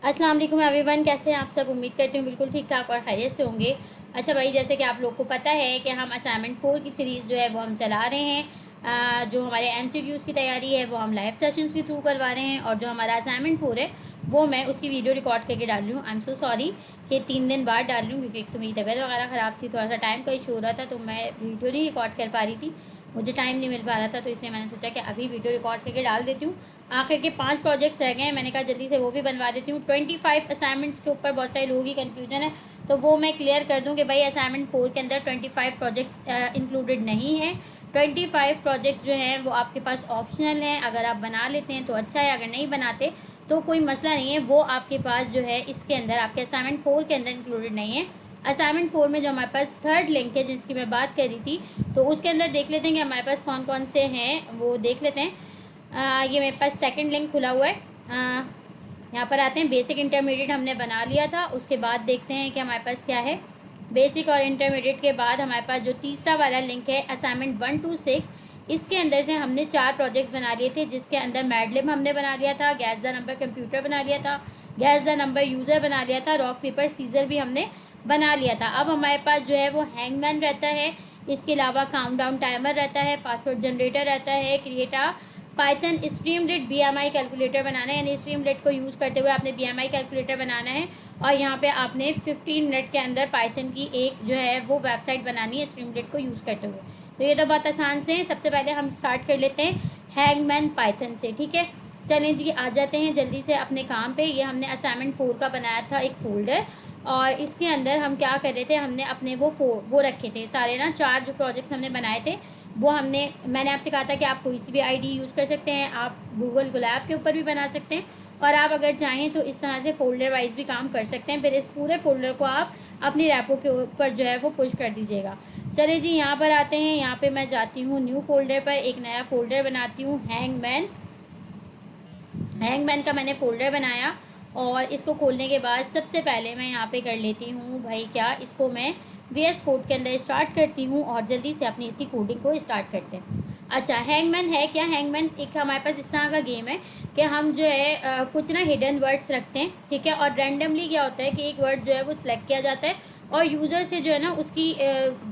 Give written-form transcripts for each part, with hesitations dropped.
अस्सलाम वालेकुम एवरीवन, कैसे हैं आप सब। उम्मीद करती हूँ बिल्कुल ठीक ठाक और खैरियत से होंगे। अच्छा भाई, जैसे कि आप लोग को पता है कि हम असाइनमेंट 4 की सीरीज़ जो है वो हम चला रहे हैं। जो हमारे एमसीक्यूज़ की तैयारी है वो हम लाइव सेशंस के थ्रू करवा रहे हैं, और जो हमारा असाइनमेंट 4 है वो मैं उसकी वीडियो रिकॉर्ड करके डाल रही हूँ। आई एम सो सॉरी कि 3 दिन बाद डाल रही हूँ, क्योंकि एक तो मेरी तबीयत वगैरह ख़राब थी, थोड़ा सा टाइम का इशू हो रहा था, तो मैं वीडियो नहीं रिकॉर्ड कर पा रही थी, मुझे टाइम नहीं मिल पा रहा था, तो इसलिए मैंने सोचा कि अभी वीडियो रिकॉर्ड करके डाल देती हूँ। आखिर के 5 प्रोजेक्ट्स रह गए हैं, मैंने कहा जल्दी से वो भी बनवा देती हूँ। 25 असाइनमेंट्स के ऊपर बहुत सारे लोगों की कन्फ्यूजन है, तो वो मैं क्लियर कर दूँ कि भाई असाइनमेंट 4 के अंदर 25 प्रोजेक्ट्स इंक्लूडेड नहीं है। 25 प्रोजेक्ट्स जो हैं वो आपके पास ऑप्शनल हैं, अगर आप बना लेते हैं तो अच्छा है, अगर नहीं बनाते तो कोई मसला नहीं है, वो आपके पास जो है इसके अंदर आपके असाइनमेंट 4 के अंदर इंक्लूडेड नहीं है। असाइनमेंट 4 में जो हमारे पास थर्ड लिंक है जिसकी मैं बात कर रही थी, तो उसके अंदर देख लेते हैं कि हमारे पास कौन कौन से हैं, वो देख लेते हैं। ये मेरे पास सेकंड लिंक खुला हुआ है। यहाँ पर आते हैं, बेसिक इंटरमीडिएट हमने बना लिया था, उसके बाद देखते हैं कि हमारे पास क्या है। बेसिक और इंटरमीडिएट के बाद हमारे पास जो तीसरा वाला लिंक है असाइनमेंट 1 to 6, इसके अंदर से हमने 4 प्रोजेक्ट्स बना लिए थे, जिसके अंदर मैडलिब हमने बना लिया था, गैस द नंबर कंप्यूटर बना लिया था, गैस द नंबर यूज़र बना लिया था, रॉक पेपर सीजर भी हमने बना लिया था। अब हमारे पास जो है वो हैंगमैन रहता है, इसके अलावा काउंटडाउन टाइमर रहता है, पासवर्ड जनरेटर रहता है, create a Python Streamlit BMI calculator बनाना है, यानी स्ट्रीमलेट को यूज़ करते हुए आपने बीएमआई कैलकुलेटर बनाना है, और यहाँ पे आपने 15 मिनट के अंदर पाइथन की एक जो है वो वेबसाइट बनानी है स्ट्रीमलेट को यूज़ करते हुए। तो ये तो बहुत आसान से हैं। सबसे पहले हम स्टार्ट कर लेते हैं हैंगमैन पाइथन से, ठीक है। चलें जी, आ जाते हैं जल्दी से अपने काम पे। ये हमने असाइनमेंट 4 का बनाया था एक फ़ोल्डर, और इसके अंदर हम क्या कर रहे थे, हमने अपने वो रखे थे सारे ना, 4 जो प्रोजेक्ट्स हमने बनाए थे वो मैंने आपसे कहा था कि आप कोई सी भी आईडी यूज़ कर सकते हैं, आप गूगल गुलैब के ऊपर भी बना सकते हैं, और आप अगर चाहें तो इस तरह से फ़ोल्डर वाइज भी काम कर सकते हैं। फिर इस पूरे फ़ोल्डर को आप अपनी रैपो के ऊपर जो है वो पुश कर दीजिएगा। चलिए जी, यहाँ पर आते हैं, यहाँ पे मैं जाती हूँ न्यू फोल्डर पर, एक नया फ़ोल्डर बनाती हूँ हैंगमैन। हैंगमैन का मैंने फ़ोल्डर बनाया, और इसको खोलने के बाद सबसे पहले मैं यहाँ पे कर लेती हूँ भाई क्या, इसको मैं VS कोड के अंदर स्टार्ट करती हूँ, और जल्दी से अपनी इसकी कोडिंग को स्टार्ट करते हैं। अच्छा, हैंगमैन है क्या। हैंगमैन एक हमारे पास इस तरह का गेम है कि हम जो है कुछ ना हिडन वर्ड्स रखते हैं, ठीक है, और रैंडमली क्या होता है कि एक वर्ड जो है वो सिलेक्ट किया जाता है, और यूज़र से जो है ना उसकी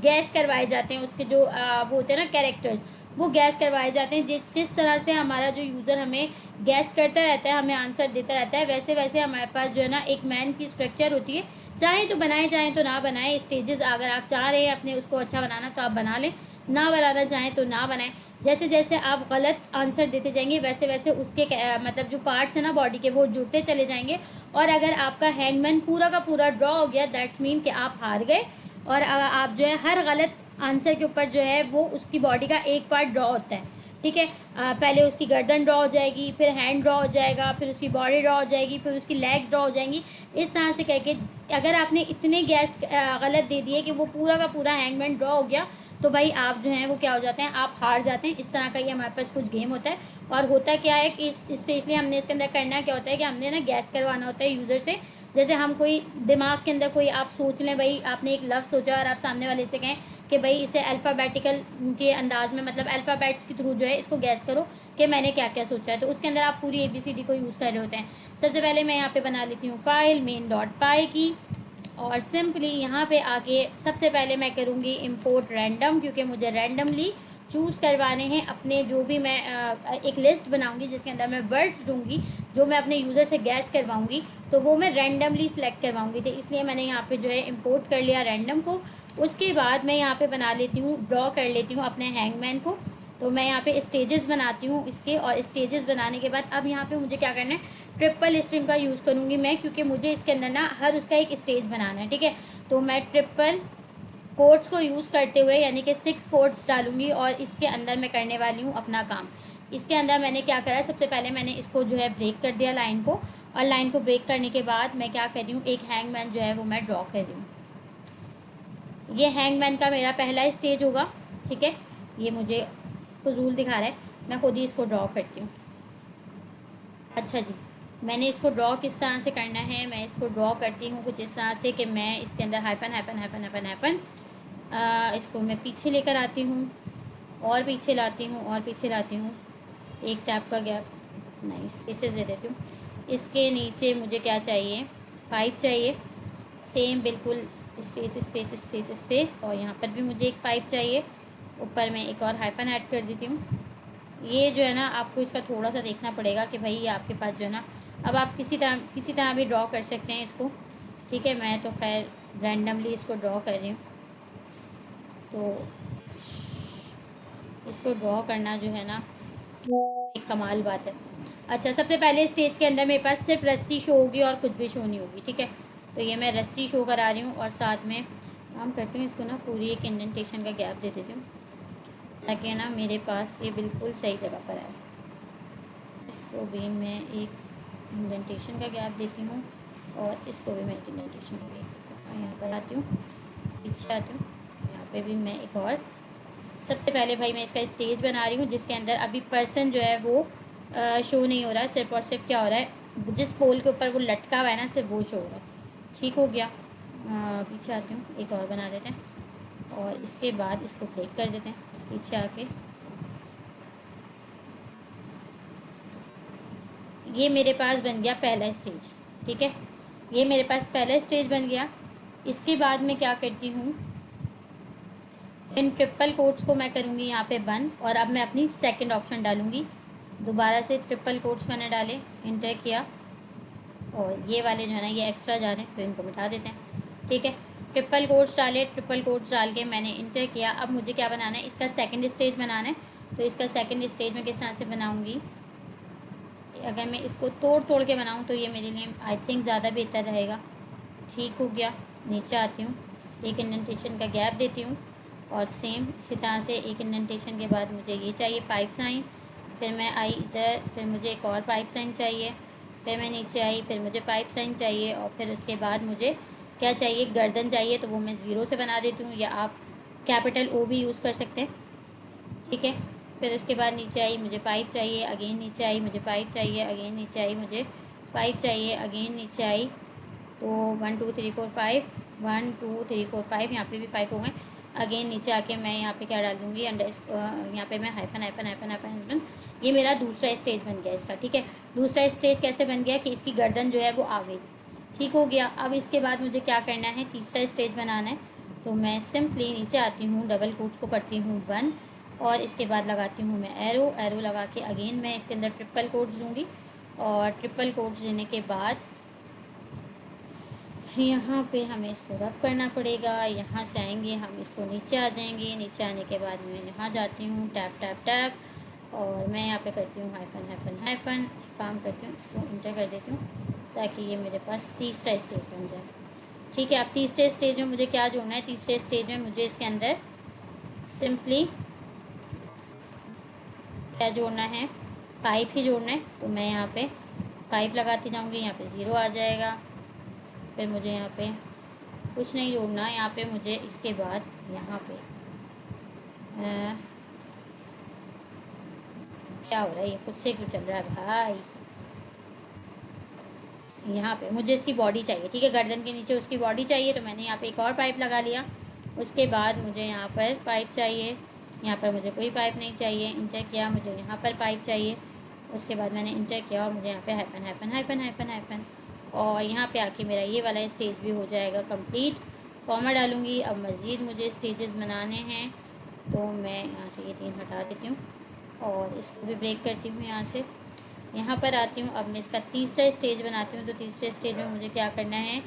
गैस करवाए जाते हैं, उसके जो वो होते हैं ना कैरेक्टर्स, वो गैस करवाए जाते हैं। जिस जिस तरह से हमारा जो यूज़र हमें गैस करता रहता है, हमें आंसर देता रहता है, वैसे वैसे हमारे पास जो है ना एक मैन की स्ट्रक्चर होती है। चाहे तो बनाए, चाहे तो ना बनाए स्टेजेस, अगर आप चाह रहे हैं अपने उसको अच्छा बनाना तो आप बना लें, ना बनाना चाहें तो ना बनाएं। जैसे जैसे आप गलत आंसर देते जाएंगे वैसे वैसे उसके मतलब जो पार्ट्स हैं ना बॉडी के, वो जुड़ते चले जाएंगे, और अगर आपका हैंगमैन पूरा का पूरा ड्रॉ हो गया, दैट्स मीन कि आप हार गए। और आप जो है हर गलत आंसर के ऊपर जो है वो उसकी बॉडी का एक पार्ट ड्रॉ होता है, ठीक है। पहले उसकी गर्दन ड्रॉ हो जाएगी, फिर हैंड ड्रॉ हो जाएगा, फिर उसकी बॉडी ड्रॉ हो जाएगी, फिर उसकी लेग्स ड्रॉ हो जाएंगी। इस तरह से करके अगर आपने इतने गैस गलत दे दिए कि वो पूरा का पूरा हैंगमैन ड्रॉ हो गया, तो भाई आप जो हैं वो क्या हो जाते हैं, आप हार जाते हैं। इस तरह का ये हमारे पास कुछ गेम होता है। और होता क्या है कि स्पेशली हमने इसके अंदर करना क्या होता है कि हमने ना गैस करवाना होता है यूज़र से। जैसे हम कोई दिमाग के अंदर कोई आप सोच लें, भाई आपने एक लफ्ज़ सोचा और आप सामने वाले से कहें कि भाई इसे अल्फ़ाबेटिकल के अंदाज में, मतलब अल्फ़ाबेट्स के थ्रू जो है इसको गैस करो कि मैंने क्या क्या सोचा है, तो उसके अंदर आप पूरी ABCD को यूज़ कर रहे होते हैं। सबसे पहले मैं यहाँ पे बना लेती हूँ फाइल main.py की, और सिंपली यहाँ पे आके सबसे पहले मैं करूँगी इंपोर्ट रैंडम, क्योंकि मुझे रैंडमली चूज़ करवाने हैं अपने, जो भी मैं एक लिस्ट बनाऊंगी जिसके अंदर मैं वर्ड्स दूंगी जो मैं अपने यूज़र से गैस करवाऊंगी, तो वो मैं रैंडमली सिलेक्ट करवाऊंगी। तो इसलिए मैंने यहाँ पे जो है इंपोर्ट कर लिया रैंडम को। उसके बाद मैं यहाँ पे बना लेती हूँ, ड्रॉ कर लेती हूँ अपने हैंगमैन को। तो मैं यहाँ पे स्टेजेस बनाती हूँ इसके, और स्टेजेस बनाने के बाद अब यहाँ पे मुझे क्या करना है, ट्रिपल स्ट्रिंग का यूज़ करूँगी मैं, क्योंकि मुझे इसके अंदर ना हर उसका एक स्टेज बनाना है, ठीक है। तो मैं ट्रिपल कोट्स को यूज़ करते हुए यानी कि 6 कोट्स डालूंगी, और इसके अंदर मैं करने वाली हूँ अपना काम। इसके अंदर मैंने क्या करा, सबसे पहले मैंने इसको जो है ब्रेक कर दिया लाइन को, और लाइन को ब्रेक करने के बाद मैं क्या कर रही हूँ, एक हैंगमैन जो है वो मैं ड्रॉ कर रही हूँ। ये हैंगमैन का मेरा पहला स्टेज होगा, ठीक है। ये मुझे फजूल दिखा रहा है, मैं खुद ही इसको ड्रॉ करती हूँ। अच्छा जी, मैंने इसको ड्रॉ किस तरह से करना है, मैं इसको ड्रॉ करती हूँ कुछ इस तरह से कि मैं इसके अंदर hyphen hyphen hyphen hyphen hyphen इसको मैं पीछे लेकर आती हूँ, और पीछे लाती हूँ, और पीछे लाती हूँ, एक टैप का गैप नहीं, स्पेसेस दे देती हूँ। इसके नीचे मुझे क्या चाहिए, पाइप चाहिए, सेम बिल्कुल स्पेस स्पेस स्पेस स्पेस, और यहाँ पर भी मुझे एक पाइप चाहिए। ऊपर में एक और हाइफन ऐड कर देती हूँ। ये जो है ना आपको इसका थोड़ा सा देखना पड़ेगा कि भाई आपके पास जो है ना, अब आप किसी तरह भी ड्रॉ कर सकते हैं इसको, ठीक है। मैं तो खैर रैंडमली इसको ड्रॉ कर रही हूँ, तो इसको ड्रॉ करना जो है ना एक कमाल बात है। अच्छा, सबसे पहले स्टेज के अंदर मेरे पास सिर्फ रस्सी शो होगी और कुछ भी शो नहीं होगी, ठीक है। तो ये मैं रस्सी शो करा रही हूँ और साथ में काम करती हूँ, इसको ना पूरी एक इंडेंटेशन का गैप दे देती हूँ ताकि ना मेरे पास ये बिल्कुल सही जगह पर आए। इसको भी मैं एक इंडेंटेशन का गैप देती हूँ और इसको भी मैं एक इंडेंटेशन का गैप देती हूँ। यहाँ पर आती हूँ, पीछे आती हूँ, यहाँ पे भी मैं एक और। सबसे पहले भाई मैं इसका स्टेज बना रही हूँ जिसके अंदर अभी पर्सन जो है वो शो नहीं हो रहा है, सिर्फ और सिर्फ क्या हो रहा है, जिस पोल के ऊपर वो लटका हुआ है ना सिर्फ वो शो हो रहा है। ठीक हो गया। पीछे आती हूँ, एक और बना देते हैं और इसके बाद इसको ब्रेक कर देते हैं पीछे आके। ये मेरे पास बन गया पहला स्टेज, ठीक है। ये मेरे पास पहला स्टेज बन गया। इसके बाद मैं क्या करती हूँ, इन ट्रिपल कोट्स को मैं करूँगी यहाँ पे बंद, और अब मैं अपनी सेकंड ऑप्शन डालूँगी। दोबारा से ट्रिपल कोट्स मैंने डाले, इंटर किया, और ये वाले जो है ना ये एक्स्ट्रा जा रहे हैं तो इनको मिटा देते हैं, ठीक है। ट्रिपल कोट्स डाले, ट्रिपल कोट्स डाल के मैंने इंटर किया। अब मुझे क्या बनाना है, इसका सेकंड स्टेज बनाना है। तो इसका सेकंड स्टेज मैं किस तरह से बनाऊँगी, अगर मैं इसको तोड़ तोड़ के बनाऊँ तो ये मेरे लिए आई थिंक ज़्यादा बेहतर रहेगा। ठीक हो गया। नीचे आती हूँ, एक इंडेंटेशन का गैप देती हूँ और सेम इसी तरह से एक इंडेंटेशन के बाद मुझे ये चाहिए पाइप साइन, फिर मैं आई इधर, फिर मुझे एक और पाइप साइन चाहिए, फिर मैं नीचे आई, फिर मुझे पाइप साइन चाहिए, और फिर उसके बाद मुझे क्या चाहिए, गर्दन चाहिए। तो वो मैं ज़ीरो से बना देती हूँ, या आप कैपिटल ओ भी यूज़ कर सकते हैं, ठीक है। फिर उसके बाद नीचे आई, मुझे पाइप चाहिए, अगेन नीचे आई, मुझे पाइप चाहिए, अगेन नीचे आई, मुझे पाइप चाहिए, अगेन नीचे आई। तो 1 2 3 4 5, 1 2 3 4 5, यहाँ पे भी 5 हो गए। अगेन नीचे आके मैं यहाँ पे क्या डाल दूँगी, अंडर यहाँ पे मैं hyphen hyphen hyphen hyphen hyphen. ये मेरा दूसरा स्टेज बन गया इसका, ठीक है। दूसरा स्टेज कैसे बन गया कि इसकी गर्दन जो है वो आ गई, ठीक हो गया। अब इसके बाद मुझे क्या करना है, तीसरा स्टेज बनाना है। तो मैं सिंपली नीचे आती हूँ, डबल कोट्स को करती हूँ बंद, और इसके बाद लगाती हूँ मैं एरो, एरो लगा के अगेन मैं इसके अंदर ट्रिपल कोट्स दूँगी, और ट्रिपल कोट्स देने के बाद यहाँ पे हमें इसको रब करना पड़ेगा। यहाँ से आएंगे हम, इसको नीचे आ जाएंगे, नीचे आने के बाद मैं यहाँ जाती हूँ, टैप टैप टैप, और मैं यहाँ पे करती हूँ हाइफन हाइफन हाइफन, काम करती हूँ, इसको इंटर कर देती हूँ ताकि ये मेरे पास तीसरा स्टेज बन जाए, ठीक है। अब तीसरे स्टेज में मुझे क्या जोड़ना है, तीसरे स्टेज में मुझे इसके अंदर सिंपली क्या जोड़ना है, पाइप ही जोड़ना है। तो मैं यहाँ पे पाइप लगाती जाऊँगी, यहाँ पे ज़ीरो आ जाएगा। फिर मुझे यहाँ पे कुछ नहीं जोड़ना, यहाँ पे मुझे इसके बाद यहाँ पे क्या हो रहा है, ये खुद से क्यों चल रहा है भाई। यहाँ पे मुझे इसकी बॉडी चाहिए, ठीक है, गर्दन के नीचे उसकी बॉडी चाहिए। तो मैंने यहाँ पे एक और पाइप लगा लिया। उसके बाद मुझे यहाँ पर पाइप चाहिए, यहाँ पर मुझे कोई पाइप नहीं चाहिए, इंटर किया, मुझे यहाँ पर पाइप चाहिए। उसके बाद मैंने इंटर किया और मुझे यहाँ पे hyphen hyphen hyphen hyphen hyphen, और यहाँ पे आके मेरा ये वाला स्टेज भी हो जाएगा कंप्लीट। कॉमा डालूँगी। अब मज़ीद मुझे स्टेजेस बनाने हैं, तो मैं यहाँ से ये 3 हटा देती हूँ और इसको भी ब्रेक करती हूँ यहाँ से। यहाँ पर आती हूँ, अब मैं इसका तीसरा स्टेज बनाती हूँ। तो तीसरे स्टेज में मुझे क्या करना है,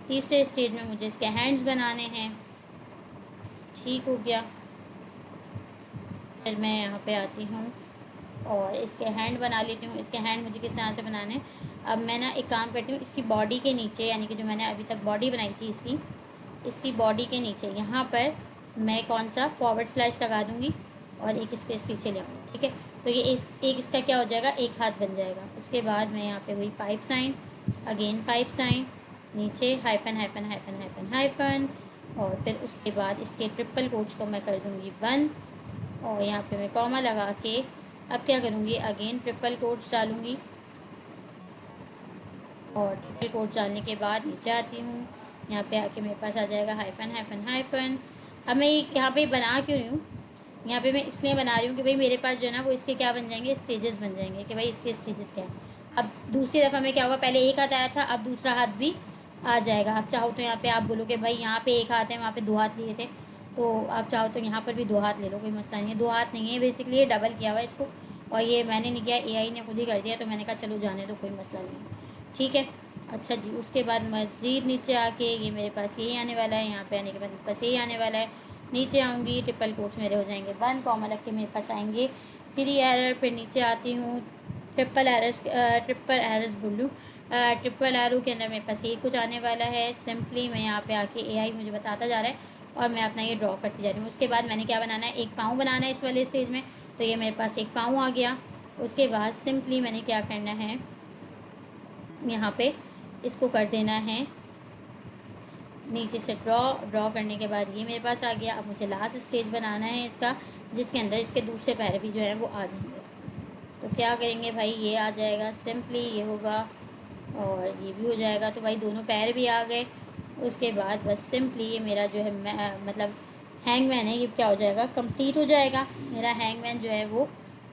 तीसरे स्टेज में मुझे इसके हैंड्स बनाने हैं, ठीक हो गया। फिर मैं यहाँ पे आती हूँ और इसके हैंड बना लेती हूँ। इसके हैंड मुझे किस तरह से बनाने हैं, अब मैं ना एक काम करती हूँ, इसकी बॉडी के नीचे, यानी कि जो मैंने अभी तक बॉडी बनाई थी इसकी बॉडी के नीचे यहाँ पर मैं कौन सा फॉरवर्ड स्लैश लगा दूँगी और एक स्पेस पीछे ले आऊँगी, ठीक है। तो ये एक इसका क्या हो जाएगा, एक हाथ बन जाएगा। उसके बाद मैं यहाँ पे वही pipe sign, again pipe sign, नीचे hyphen hyphen hyphen hyphen hyphen, और फिर उसके बाद इसके ट्रिपल कोट्स को मैं कर दूँगी बंद, और यहाँ पे मैं कॉमा लगा के अब क्या करूँगी, अगेन ट्रिपल कोट्स डालूँगी, और ट्रिपल कोट्स डालने के बाद नीचे आती हूँ। यहाँ पे आके मेरे पास आ जाएगा हाइफन हाइफन हाइफन। अब मैं यहाँ पे बना क्यों रही हूँ, यहाँ पे मैं इसलिए बना रही हूँ कि भाई मेरे पास जो है ना वो इसके क्या बन जाएंगे, स्टेजेस बन जाएंगे, कि भाई इसके स्टेजेस क्या हैं। अब दूसरी दफ़ा में क्या होगा, पहले एक हाथ आया था, अब दूसरा हाथ भी आ जाएगा। आप चाहो तो यहाँ पे आप बोलोगे भाई यहाँ पे एक हाथ है, वहाँ पे दो हाथ लिए थे, तो आप चाहो तो यहाँ पर भी दो हाथ ले लो, कोई मसला नहीं है। दो हाथ नहीं है बेसिकली, ये डबल किया हुआ है इसको, और ये मैंने नहीं किया, एआई ने खुद ही कर दिया, तो मैंने कहा चलो जाने दो, कोई मसला नहीं है, ठीक है। अच्छा जी, उसके बाद मज़ीद नीचे आके ये मेरे पास यही आने वाला है, यहाँ पे आने के बाद मेरे पास यही आने वाला है। नीचे आऊँगी, ट्रिपल कोट्स मेरे हो जाएंगे बंद, कॉमा लग के मेरे पास आएंगे 3 एरर। फिर नीचे आती हूँ, ट्रिपल एरर्स बोल लूँ, ट्रिपल एरो के अंदर मेरे पास यही कुछ आने वाला है। सिंपली मैं यहाँ पे आके एआई मुझे बताता जा रहा है और मैं अपना ये ड्रॉ करती जा रही हूँ। उसके बाद मैंने क्या बनाना है, एक पाँव बनाना है इस वाले स्टेज में, तो ये मेरे पास एक पाँव आ गया। उसके बाद सिंपली मैंने क्या करना है, यहाँ पे इसको कर देना है नीचे से ड्रॉ करने के बाद ये मेरे पास आ गया। अब मुझे लास्ट स्टेज बनाना है इसका, जिसके अंदर इसके दूसरे पैर भी जो है वो आ जाएंगे। तो क्या करेंगे भाई, ये आ जाएगा, सिंपली ये होगा और ये भी हो जाएगा, तो भाई दोनों पैर भी आ गए। उसके बाद बस सिंपली ये मेरा जो है मतलब हैंगमैन है, ये क्या हो जाएगा, कंप्लीट हो जाएगा। मेरा हैंगमैन जो है वो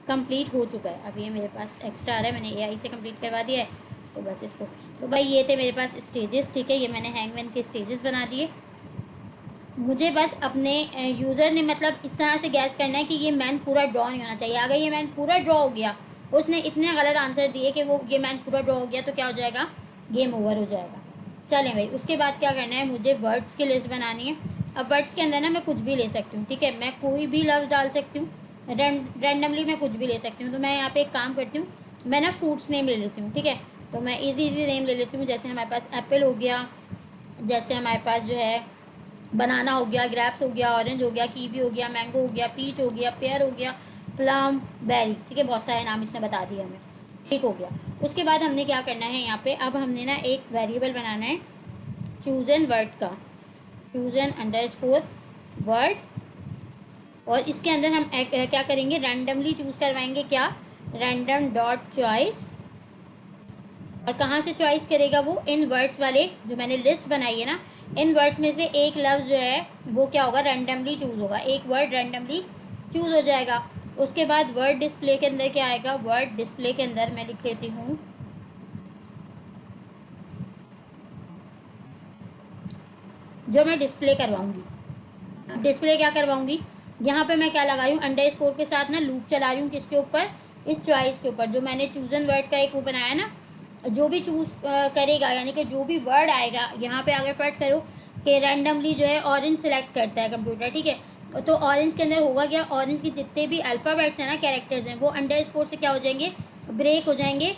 कंप्लीट हो चुका है। अब ये मेरे पास एक्स्ट्रा आ रहा है, मैंने एआई से कंप्लीट करवा दिया है, तो बस इसको, तो भाई ये थे मेरे पास स्टेजेस, ठीक है। ये मैंने हैंगमैन के स्टेजेस बना दिए। मुझे बस अपने यूज़र ने मतलब इस तरह से गैस करना है कि ये मैन पूरा ड्रॉ नहीं होना चाहिए। अगर ये मैन पूरा ड्रॉ हो गया, उसने इतने गलत आंसर दिए कि वो ये मैन पूरा ड्रॉ हो गया, तो क्या हो जाएगा, गेम ओवर हो जाएगा। चलें भाई, उसके बाद क्या करना है, मुझे वर्ड्स की लिस्ट बनानी है। अब वर्ड्स के अंदर ना मैं कुछ भी ले सकती हूँ, ठीक है, मैं कोई भी लफ्ज़ डाल सकती हूँ, रैंडमली मैं कुछ भी ले सकती हूँ। तो मैं यहाँ पे एक काम करती हूँ, मैं ना फ्रूट्स नेम ले लेती हूँ, ठीक है। तो मैं इजी नेम ले लेती हूँ, जैसे हमारे पास एप्पल हो गया, जैसे हमारे पास जो है बनाना हो गया, ग्रेप्स हो गया, ऑरेंज हो गया, कीवी हो गया, मैंगो हो गया, पीच हो गया, पेयर हो गया, प्लम, बेरी, ठीक है, बहुत सारे नाम इसने बता दिए हमें, ठीक हो गया। उसके बाद हमने क्या करना है, यहाँ पे अब हमने ना एक वेरिएबल बनाना है चूजन वर्ड का, चूजन अंडरस्कोर वर्ड, और इसके अंदर हम क्या करेंगे, रैंडमली चूज़ करवाएंगे, क्या, रैंडम डॉट चॉइस। और कहाँ से चॉइस करेगा वो, इन वर्ड्स वाले जो मैंने लिस्ट बनाई है ना, इन वर्ड्स में से एक लफ्ज़ जो है वो क्या होगा, रैंडमली चूज़ होगा, एक वर्ड रैंडमली चूज़ हो जाएगा। उसके बाद वर्ड डिस्प्ले के अंदर क्या आएगा, वर्ड डिस्प्ले के अंदर मैं लिख लेती हूँ जो मैं डिस्प्ले करवाऊँगी। डिस्प्ले क्या करवाऊँगी, यहाँ पे मैं क्या लगा रही हूँ, अंडरस्कोर के साथ ना लूप चला रही हूँ, किसके ऊपर, इस चॉइस के ऊपर, जो मैंने चूजन वर्ड का एक वो बनाया ना, जो भी चूज़ करेगा, यानी कि जो भी वर्ड आएगा, यहाँ पे अगर फर्स्ट करो कि रैंडमली जो है ऑरेंज सेलेक्ट करता है कंप्यूटर, ठीक है, तो ऑरेंज के अंदर होगा क्या, ऑरेंज के जितने भी अल्फ़ाबेट्स हैं ना, कैरेक्टर्स हैं, वो अंडरस्कोर से क्या हो जाएंगे, ब्रेक हो जाएंगे,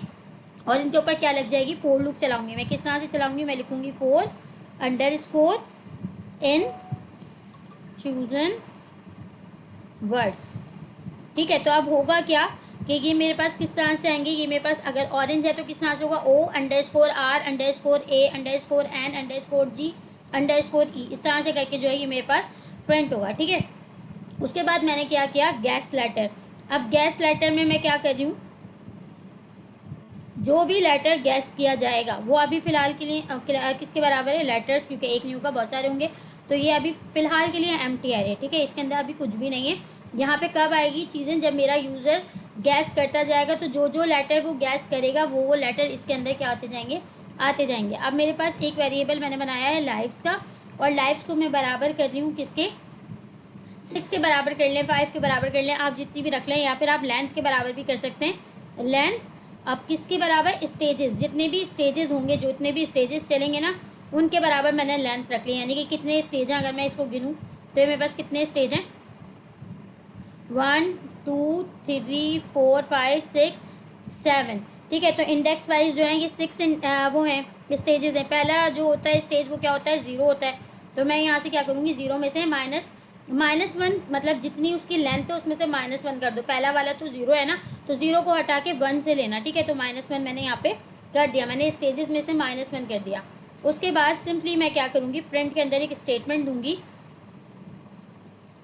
और इनके ऊपर क्या लग जाएगी, फोर लूप चलाऊंगी। मैं किस तरह से चलाऊंगी, मैं लिखूंगी फोर अंडरस्कोर इन चूजन वर्ड्स, ठीक है। तो अब होगा क्या कि ये मेरे पास किस तरह से आएंगे, ये मेरे पास अगर ऑरेंज है तो किस तरह से होगा, O underscore R underscore A underscore N underscore G underscore E, इस तरह से करके जो है ये मेरे पास प्रिंट होगा, ठीक है। उसके बाद मैंने क्या किया, गैस लेटर। अब गैस लेटर में मैं क्या कर रही हूँ, जो भी लेटर गैस किया जाएगा वो अभी फ़िलहाल के लिए किसके बराबर है, लेटर्स, क्योंकि एक नहीं होगा, बहुत सारे होंगे, तो ये अभी फ़िलहाल के लिए एम्प्टी एरे, ठीक है, इसके अंदर अभी कुछ भी नहीं है। यहाँ पे कब आएगी चीज़ें, जब मेरा यूज़र गैस करता जाएगा, तो जो जो लेटर वो गैस करेगा वो लेटर इसके अंदर क्या आते जाएंगे, आते जाएंगे। अब मेरे पास एक वेरिएबल मैंने बनाया है लाइव्स का, और लाइव्स को मैं बराबर कर रही हूँ किसके, 6 के बराबर कर लें, 5 के बराबर कर लें, आप जितनी भी रख लें, या फिर आप लेंथ के बराबर भी कर सकते हैं। लेंथ अब किसके बराबर, स्टेजेस, जितने भी स्टेजेस होंगे, जितने भी स्टेजेस चलेंगे ना, उनके बराबर मैंने लेंथ रख ली, यानी कि कितने स्टेज हैं, अगर मैं इसको गिनूँ तो मेरे पास कितने स्टेज हैं, 1 2 3 4 5 6 7, ठीक है। तो इंडेक्स वाइज जो है ये 6 वो हैं स्टेजेस हैं। पहला जो होता है स्टेज वो क्या होता है, 0 होता है, तो मैं यहाँ से क्या करूँगी, 0 में से -1, मतलब जितनी उसकी लेंथ है उसमें से -1 कर दो। पहला वाला तो 0 है ना, तो 0 को हटा के 1 से लेना, ठीक है। तो -1 मैंने यहाँ पे कर दिया, मैंने स्टेजेस में से -1 कर दिया। उसके बाद सिंपली मैं क्या करूँगी, प्रिंट के अंदर एक स्टेटमेंट दूंगी,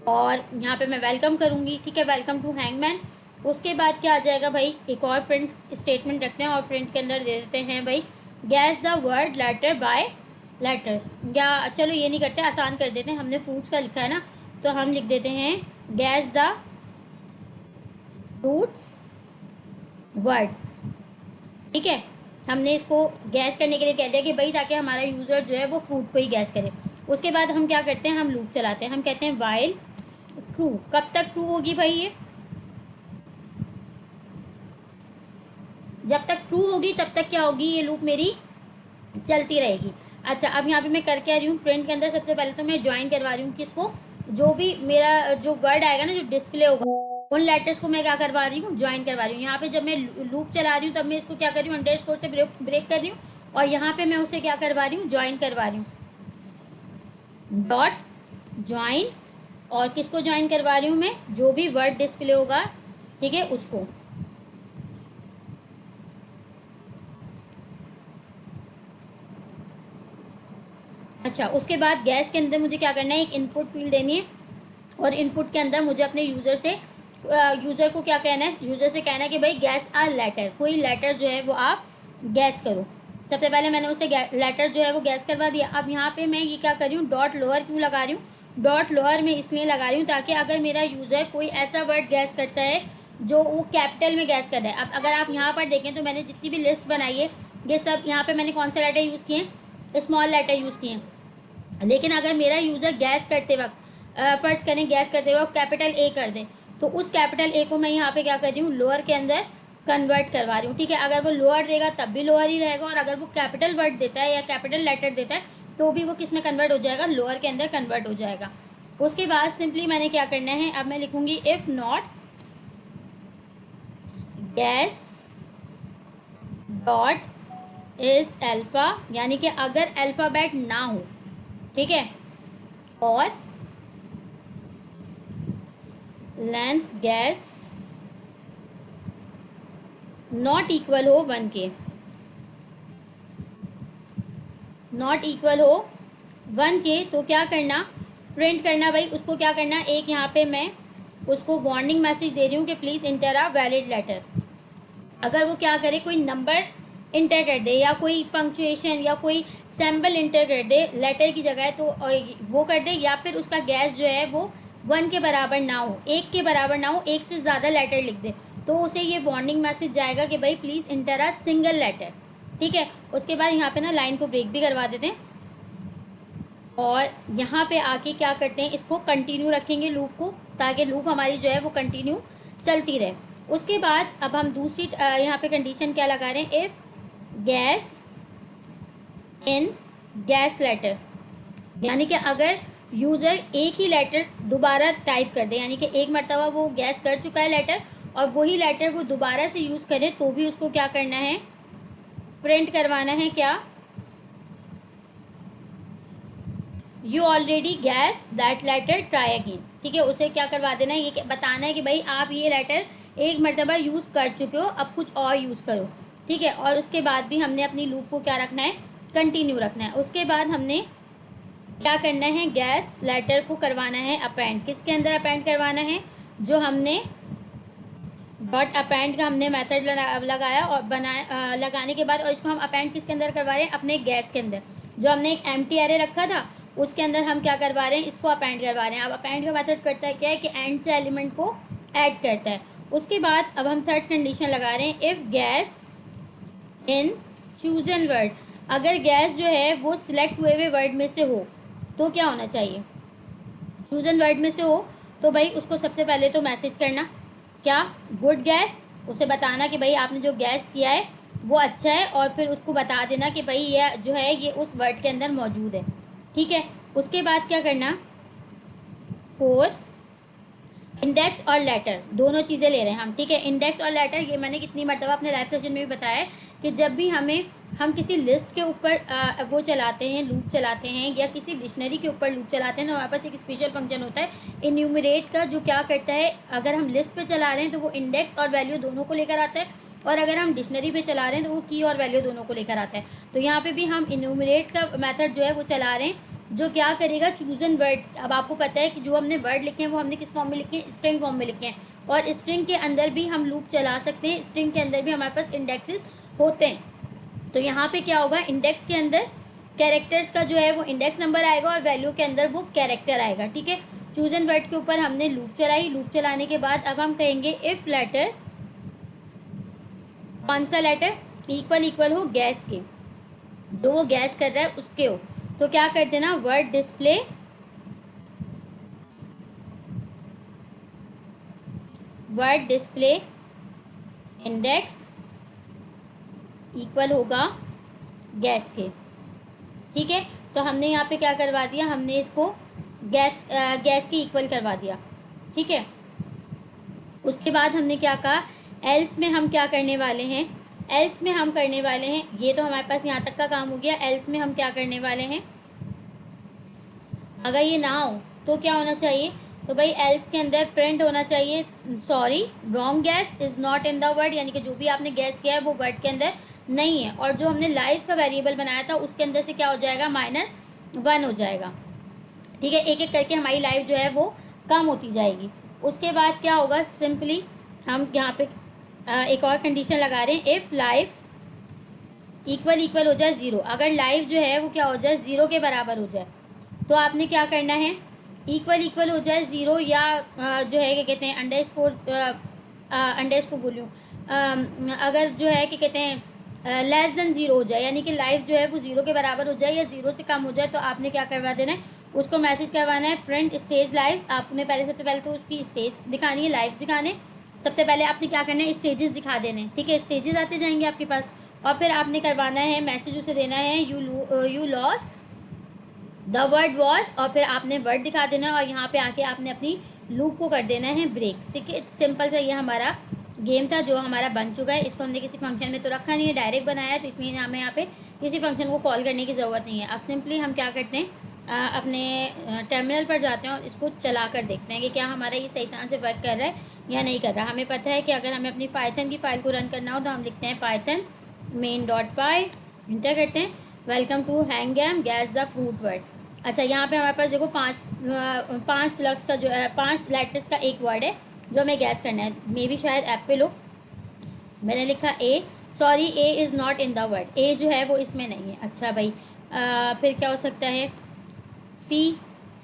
और यहाँ पे मैं वेलकम करूँगी, ठीक है, वेलकम टू हैंगमैन। उसके बाद क्या आ जाएगा भाई, एक और प्रिंट स्टेटमेंट रखते हैं, और प्रिंट के अंदर दे देते हैं भाई, guess the word letter by letters, या चलो ये नहीं करते, आसान कर देते हैं, हमने फ्रूट्स का लिखा है ना, तो हम लिख देते हैं गैस द फ्रूट्स वर्ड, ठीक है, हमने इसको गैस करने के लिए कह दिया कि भाई ताकि हमारा यूज़र जो है वो फ्रूट को ही गैस करे। उसके बाद हम क्या करते हैं, हम लूप चलाते हैं, हम कहते हैं वाइल ट्रू। कब तक ट्रू होगी भाई ये, जब तक ट्रू होगी तब तक क्या होगी, ये लूप मेरी चलती रहेगी। अच्छा, अब यहाँ पे मैं कर क्या रही हूँ, प्रिंट के अंदर सबसे पहले तो मैं ज्वाइन करवा रही हूँ किसको, जो भी मेरा जो वर्ड आएगा ना, जो डिस्प्ले होगा, उन लेटर्स को मैं क्या करवा रही हूँ, ज्वाइन करवा रही हूँ। यहाँ पे जब मैं लूप चला रही हूँ तब मैं इसको क्या कर रही हूँ, अंडरस्कोर से ब्रेक कर रही हूँ, और यहाँ पे मैं उसे क्या करवा रही हूँ, ज्वाइन करवा रही हूँ, डॉट ज्वाइन। और किसको ज्वाइन करवा रही हूँ मैं, जो भी वर्ड डिस्प्ले होगा, ठीक है, उसको। अच्छा, उसके बाद गैस के अंदर मुझे क्या करना है, एक इनपुट फील्ड देनी है, और इनपुट के अंदर मुझे अपने यूज़र को क्या कहना है, यूज़र से कहना है कि भाई गैस आ लेटर, कोई लेटर जो है वो आप गैस करो। सबसे पहले मैंने उसे लेटर जो है वो गैस करवा दिया। अब यहाँ पे मैं ये क्या कर रही हूँ, डॉट लोअर क्यों लगा रही हूँ, डॉट लोअर में इसलिए लगा रही हूँ ताकि अगर मेरा यूज़र कोई ऐसा वर्ड गैस करता है जो वो कैपिटल में गैस कर रहा है। अब अगर आप यहाँ पर देखें तो मैंने जितनी भी लिस्ट बनाई है, ये सब यहाँ पे मैंने कौन से लेटर यूज़ किए हैं, स्मॉल लेटर यूज़ किए हैं। लेकिन अगर मेरा यूज़र गैस करते वक्त फर्स्ट करें, गैस करते वक्त कैपिटल ए कर दे, तो उस कैपिटल ए को मैं यहाँ पे क्या कर रही हूँ, लोअर के अंदर कन्वर्ट करवा रही हूँ। ठीक है, अगर वो लोअर देगा तब भी लोअर ही रहेगा, और अगर वो कैपिटल वर्ड देता है या कैपिटल लेटर देता है तो भी वो किस में कन्वर्ट हो जाएगा, लोअर के अंदर कन्वर्ट हो जाएगा। उसके बाद सिंपली मैंने क्या करना है, अब मैं लिखूंगी if not gas dot is alpha, यानी कि अगर अल्फ़ाबेट ना हो, ठीक है, और लेंथ गैस नॉट इक्वल हो 1 के, नॉट इक्वल हो 1 के, तो क्या करना, प्रिंट करना भाई उसको, क्या करना, एक यहाँ पे मैं उसको वार्निंग मैसेज दे रही हूँ कि please enter a valid letter. अगर वो क्या करे, कोई नंबर इंटर कर दे या कोई पंक्चुएशन या कोई सैम्बल इंटर कर दे लेटर की जगह, तो वो कर दे, या फिर उसका गैस जो है वो 1 के बराबर ना हो, 1 के बराबर ना हो, 1 से ज़्यादा लेटर लिख दे, तो उसे ये वार्निंग मैसेज जाएगा कि भाई please enter a single letter. ठीक है, उसके बाद यहाँ पे ना लाइन को ब्रेक भी करवा देते हैं, और यहाँ पे आके क्या करते हैं, इसको कंटिन्यू रखेंगे लूप को, ताकि लूप हमारी जो है वो कंटिन्यू चलती रहे। उसके बाद अब हम दूसरी यहाँ पे कंडीशन क्या लगा रहे हैं, if guess in guess letter, यानी कि अगर यूज़र एक ही लेटर दोबारा टाइप कर दे, यानी कि एक मरतबा वो गैस कर चुका है लेटर और वही लेटर वो दोबारा से यूज़ करे, तो भी उसको क्या करना है, प्रिंट करवाना है, क्या, you already guess that letter try again. ठीक है, उसे क्या करवा देना है, ये बताना है कि भाई आप ये लेटर एक मरतबा यूज़ कर चुके हो, अब कुछ और यूज़ करो। ठीक है, और उसके बाद भी हमने अपनी लूप को क्या रखना है, कंटिन्यू रखना है। उसके बाद हमने क्या करना है, गैस लेटर को करवाना है अपेंड, किसके अंदर अपेंड करवाना है, जो हमने डॉट अपेंड का हमने मेथड लगाया और बनाया, लगाने के बाद और इसको हम अपेंड किसके अंदर करवा रहे हैं, अपने गैस के अंदर, जो हमने एक एम्प्टी एरे रखा था उसके अंदर हम क्या करवा रहे हैं, इसको अपेंड करवा रहे हैं। अब अपेंड का मेथड करता है क्या है कि एंड से एलिमेंट को ऐड करता है। उसके बाद अब हम थर्ड कंडीशन लगा रहे हैं, if guess in chosen word, अगर गैस जो है वो सिलेक्ट हुए हुए वर्ड में से हो तो क्या होना चाहिए, चूजन वर्ड में से हो, तो भाई उसको सबसे पहले तो मैसेज करना, क्या, गुड गैस, उसे बताना कि भाई आपने जो गैस किया है वो अच्छा है, और फिर उसको बता देना कि भाई ये जो है ये उस वर्ड के अंदर मौजूद है। ठीक है, उसके बाद क्या करना, फोर इंडेक्स और लेटर दोनों चीज़ें ले रहे हैं हम। ठीक है, इंडेक्स और लेटर ये मैंने कितनी मरतबा अपने लाइव सेशन में भी बताया है कि जब भी हम किसी लिस्ट के ऊपर वो चलाते हैं, लूप चलाते हैं, या किसी डिक्शनरी के ऊपर लूप चलाते हैं, तो हमारे पास एक स्पेशल फंक्शन होता है इन्यूमरेट का, जो क्या करता है, अगर हम लिस्ट पे चला रहे हैं तो वो इंडेक्स और वैल्यू दोनों को लेकर आता है, और अगर हम डिक्शनरी पे चला रहे हैं तो वो की और वैल्यू दोनों को लेकर आता है। तो यहाँ पे भी हम इन्यूमरेट का मेथड जो है वो चला रहे हैं, जो क्या करेगा, चूजन वर्ड। अब आपको पता है कि जो हमने वर्ड लिखे हैं वो हमने किस फॉर्म में लिखे हैं, स्ट्रिंग फॉर्म में लिखे हैं, और स्ट्रिंग के अंदर भी हम लूप चला सकते हैं, स्ट्रिंग के अंदर भी हमारे पास इंडेक्सेस होते हैं। तो यहाँ पे क्या होगा, इंडेक्स के अंदर कैरेक्टर्स का जो है वो इंडेक्स नंबर आएगा, और वैल्यू के अंदर वो कैरेक्टर आएगा। ठीक है, चूजन वर्ड के ऊपर हमने लूप चलाई, लूप चलाने के बाद अब हम कहेंगे इफ़ लेटर, कौन सा लेटर, इक्वल इक्वल हो गैस के, जो वो गैस कर रहा है उसके हो, तो क्या कर देना, वर्ड डिस्प्ले इंडेक्स इक्वल होगा गैस के। ठीक है, तो हमने यहाँ पे क्या करवा दिया, हमने इसको गैस के इक्वल करवा दिया। ठीक है, उसके बाद हमने क्या कहा, एल्स में हम क्या करने वाले हैं, एल्स में हम करने वाले हैं, ये तो हमारे पास यहाँ तक का काम हो गया। एल्स में हम क्या करने वाले हैं, अगर ये ना हो तो क्या होना चाहिए, तो भाई एल्स के अंदर प्रिंट होना चाहिए, sorry wrong gas is not in the word, यानी कि जो भी आपने गैस किया है वो वर्ड के अंदर नहीं है, और जो हमने लाइव्स का वेरिएबल बनाया था उसके अंदर से क्या हो जाएगा, -1 हो जाएगा। ठीक है, एक एक करके हमारी लाइफ जो है वो कम होती जाएगी। उसके बाद क्या होगा, सिंपली हम यहाँ पे एक और कंडीशन लगा रहे हैं, इफ़ लाइव्स इक्वल इक्वल हो जाए 0, अगर लाइव जो है वो क्या हो जाए, 0 के बराबर हो जाए, तो आपने क्या करना है, इक्वल इक्वल हो जाए 0, या जो है क्या कहते हैं अंडर स्कोर बोलूँ, अगर जो है क्या कहते हैं लेस देन 0 हो जाए, यानी कि लाइव जो है वो 0 के बराबर हो जाए या 0 से कम हो जाए, तो आपने क्या करवा देना है, उसको मैसेज करवाना है प्रिंट स्टेज लाइव। आपने सबसे पहले तो उसकी स्टेज दिखानी है, लाइव दिखाने, सबसे पहले आपने क्या करना है, स्टेजेस दिखा देने। ठीक है, स्टेजेस आते जाएंगे आपके पास, और फिर आपने करवाना है मैसेज उसे देना है, you loss the word was, और फिर आपने वर्ड दिखा देना है, और यहाँ पे आके आपने अपनी लूप को कर देना है ब्रेक। सिंपल सा ये हमारा गेम था जो हमारा बन चुका है। इसको हमने किसी फंक्शन में तो रखा नहीं है, डायरेक्ट बनाया है, तो इसलिए हमें यहाँ पे किसी फंक्शन को कॉल करने की ज़रूरत नहीं है। अब सिंपली हम क्या करते हैं, अपने टर्मिनल पर जाते हैं और इसको चला कर देखते हैं कि क्या हमारा ये सही तरह से वर्क कर रहा है या नहीं कर रहा। हमें पता है कि अगर हमें अपनी पाइथन की फ़ाइल को रन करना हो तो हम लिखते हैं पाइथन main.py, इंटर करते हैं, welcome to hangman guess the fruit word. अच्छा, यहाँ पे हमारे पास देखो पांच लफ्ज़ का जो है, 5 लेटर्स का एक वर्ड है जो हमें गैस करना है। मे बी शायद एप्पल हो, मैंने लिखा A, sorry A is not in the word, A जो है वो इसमें नहीं है। अच्छा भाई, फिर क्या हो सकता है, P,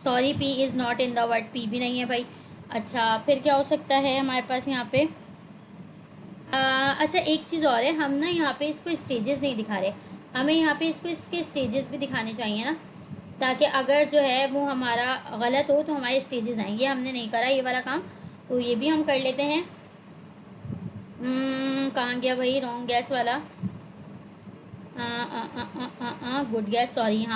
sorry P is not in the word, P भी नहीं है भाई। अच्छा, फिर क्या हो सकता है हमारे पास यहाँ पे, अच्छा एक चीज़ और है, हम ना यहाँ पे इसको स्टेजेस नहीं दिखा रहे, हमें यहाँ पे इसके स्टेजेस भी दिखाने चाहिए ना, ताकि अगर जो है वो हमारा गलत हो तो हमारे स्टेजेस आएंगे। हमने नहीं करा ये वाला काम, तो ये भी हम कर लेते हैं। कहाँ गया भाई रॉन्ग गैस वाला, गुड गैस, सॉरी।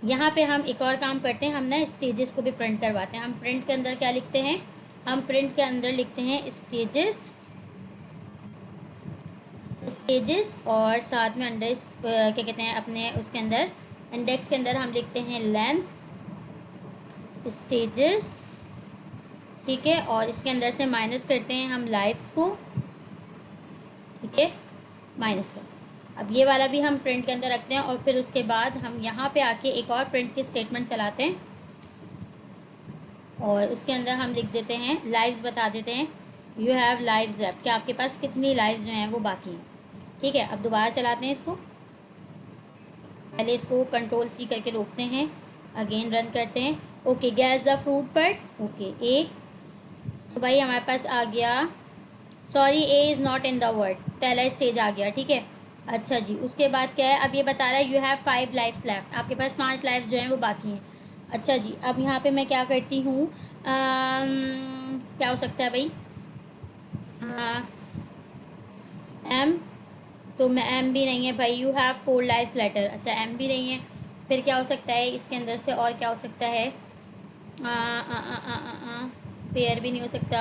यहाँ पे हम एक और काम करते हैं, हम ना स्टेजेस को भी प्रिंट करवाते हैं। हम प्रिंट के अंदर क्या लिखते हैं, हम प्रिंट के अंदर लिखते हैं स्टेजेस, और साथ में अंडर क्या कहते हैं अपने उसके अंदर इंडेक्स के अंदर हम लिखते हैं लेंथ स्टेजेस। ठीक है, और इसके अंदर से माइनस करते हैं हम लाइव्स को। ठीक है, -1। अब ये वाला भी हम प्रिंट के अंदर रखते हैं, और फिर उसके बाद हम यहाँ पे आके एक और प्रिंट की स्टेटमेंट चलाते हैं, और उसके अंदर हम लिख देते हैं लाइव्स, बता देते हैं यू हैव लाइव्स लेफ्ट, कि आपके पास कितनी लाइव्स जो हैं वो बाकी हैं। ठीक है, अब दोबारा चलाते हैं इसको, पहले इसको Ctrl+C करके रोकते हैं, अगेन रन करते हैं। ओके, गैस द फ्रूट पर, ओके ए, तो भाई हमारे पास आ गया, sorry A is not in the word, पहला स्टेज आ गया। ठीक है, अच्छा जी, उसके बाद क्या है, अब ये बता रहा है यू हैव 5 लाइव्स लेफ्ट, आपके पास 5 लाइव्स जो हैं वो बाकी हैं। अच्छा जी, अब यहाँ पे मैं क्या करती हूँ, क्या हो सकता है भाई, एम, तो मैं एम भी नहीं है भाई, यू हैव 4 लाइव्स लेटर, अच्छा एम भी नहीं है। फिर क्या हो सकता है इसके अंदर से, और क्या हो सकता है, पेयर भी नहीं हो सकता।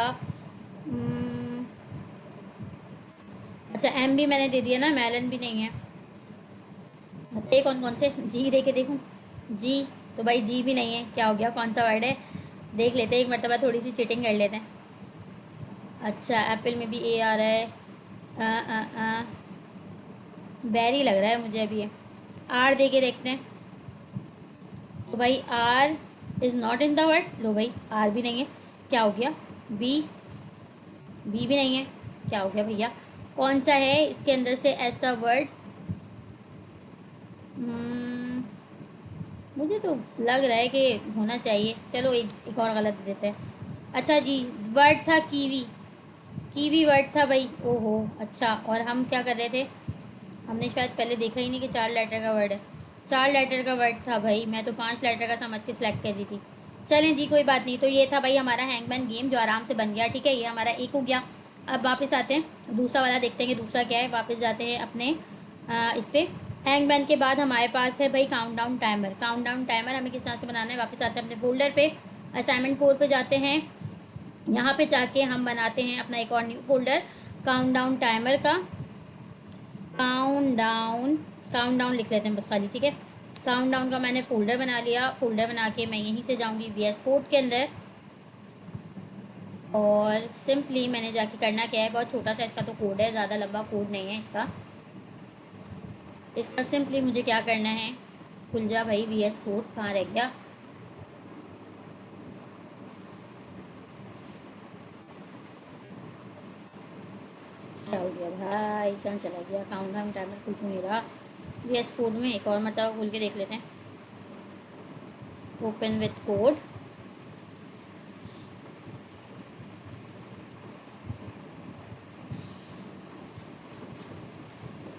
अच्छा एम भी मैंने दे दिया ना, मेलन भी नहीं है। बताइए कौन कौन से, जी दे के देखूँ, जी, तो भाई जी भी नहीं है, क्या हो गया, कौन सा वर्ड है, देख लेते हैं एक मरतबा, थोड़ी सी चीटिंग कर लेते हैं। अच्छा, एप्पल में भी ए आ रहा है, बैरी लग रहा है मुझे अभी, आर दे के देखते हैं, तो भाई R is not in the word, लो भाई आर भी नहीं है, क्या हो गया, बी भी नहीं है, क्या हो गया भैया, कौन सा है इसके अंदर से ऐसा वर्ड, मुझे तो लग रहा है कि होना चाहिए, चलो एक और गलत दे देते हैं। अच्छा जी, वर्ड था कीवी, कीवी वर्ड था भाई, ओहो अच्छा, और हम क्या कर रहे थे, हमने शायद पहले देखा ही नहीं कि 4 लेटर का वर्ड है। 4 लेटर का वर्ड था भाई, मैं तो 5 लेटर का समझ के सिलेक्ट कर रही थी। चलें जी, कोई बात नहीं। तो ये था भाई हमारा हैंगमैन गेम जो आराम से बन गया, ठीक है। ये हमारा एक हो गया। अब वापस आते हैं दूसरा वाला, देखते हैं कि दूसरा क्या है। वापस जाते हैं अपने इस पर। हैंगमैन के बाद हमारे पास है भाई काउंटडाउन टाइमर। काउंटडाउन टाइमर हमें किस तरह से बनाना है, वापस आते हैं अपने फोल्डर पे, असाइनमेंट 4 पे जाते हैं। यहाँ पे जाके हम बनाते हैं अपना एक और न्यू फोल्डर काउंटडाउन टाइमर का। काउंटडाउन, काउंटडाउन लिख लेते हैं बस खाली, ठीक है। काउंटडाउन का मैंने फ़ोल्डर बना लिया। फ़ोल्डर बना के मैं यहीं से जाऊंगी VS कोड के अंदर, और सिंपली मैंने जाके करना क्या है, बहुत छोटा सा इसका तो कोड है, ज़्यादा लंबा कोड नहीं है इसका। इसका सिंपली मुझे क्या करना है, खुल जा भाई VS कोड, कहाँ रह गया। क्या हो गया भाई, कहाँ चला गया। काउंटडाउन टाइमर खुल क्यों नहीं रहा। VS कोड में एक और मरतबा खुल के देख लेते हैं। ओपन विथ कोड,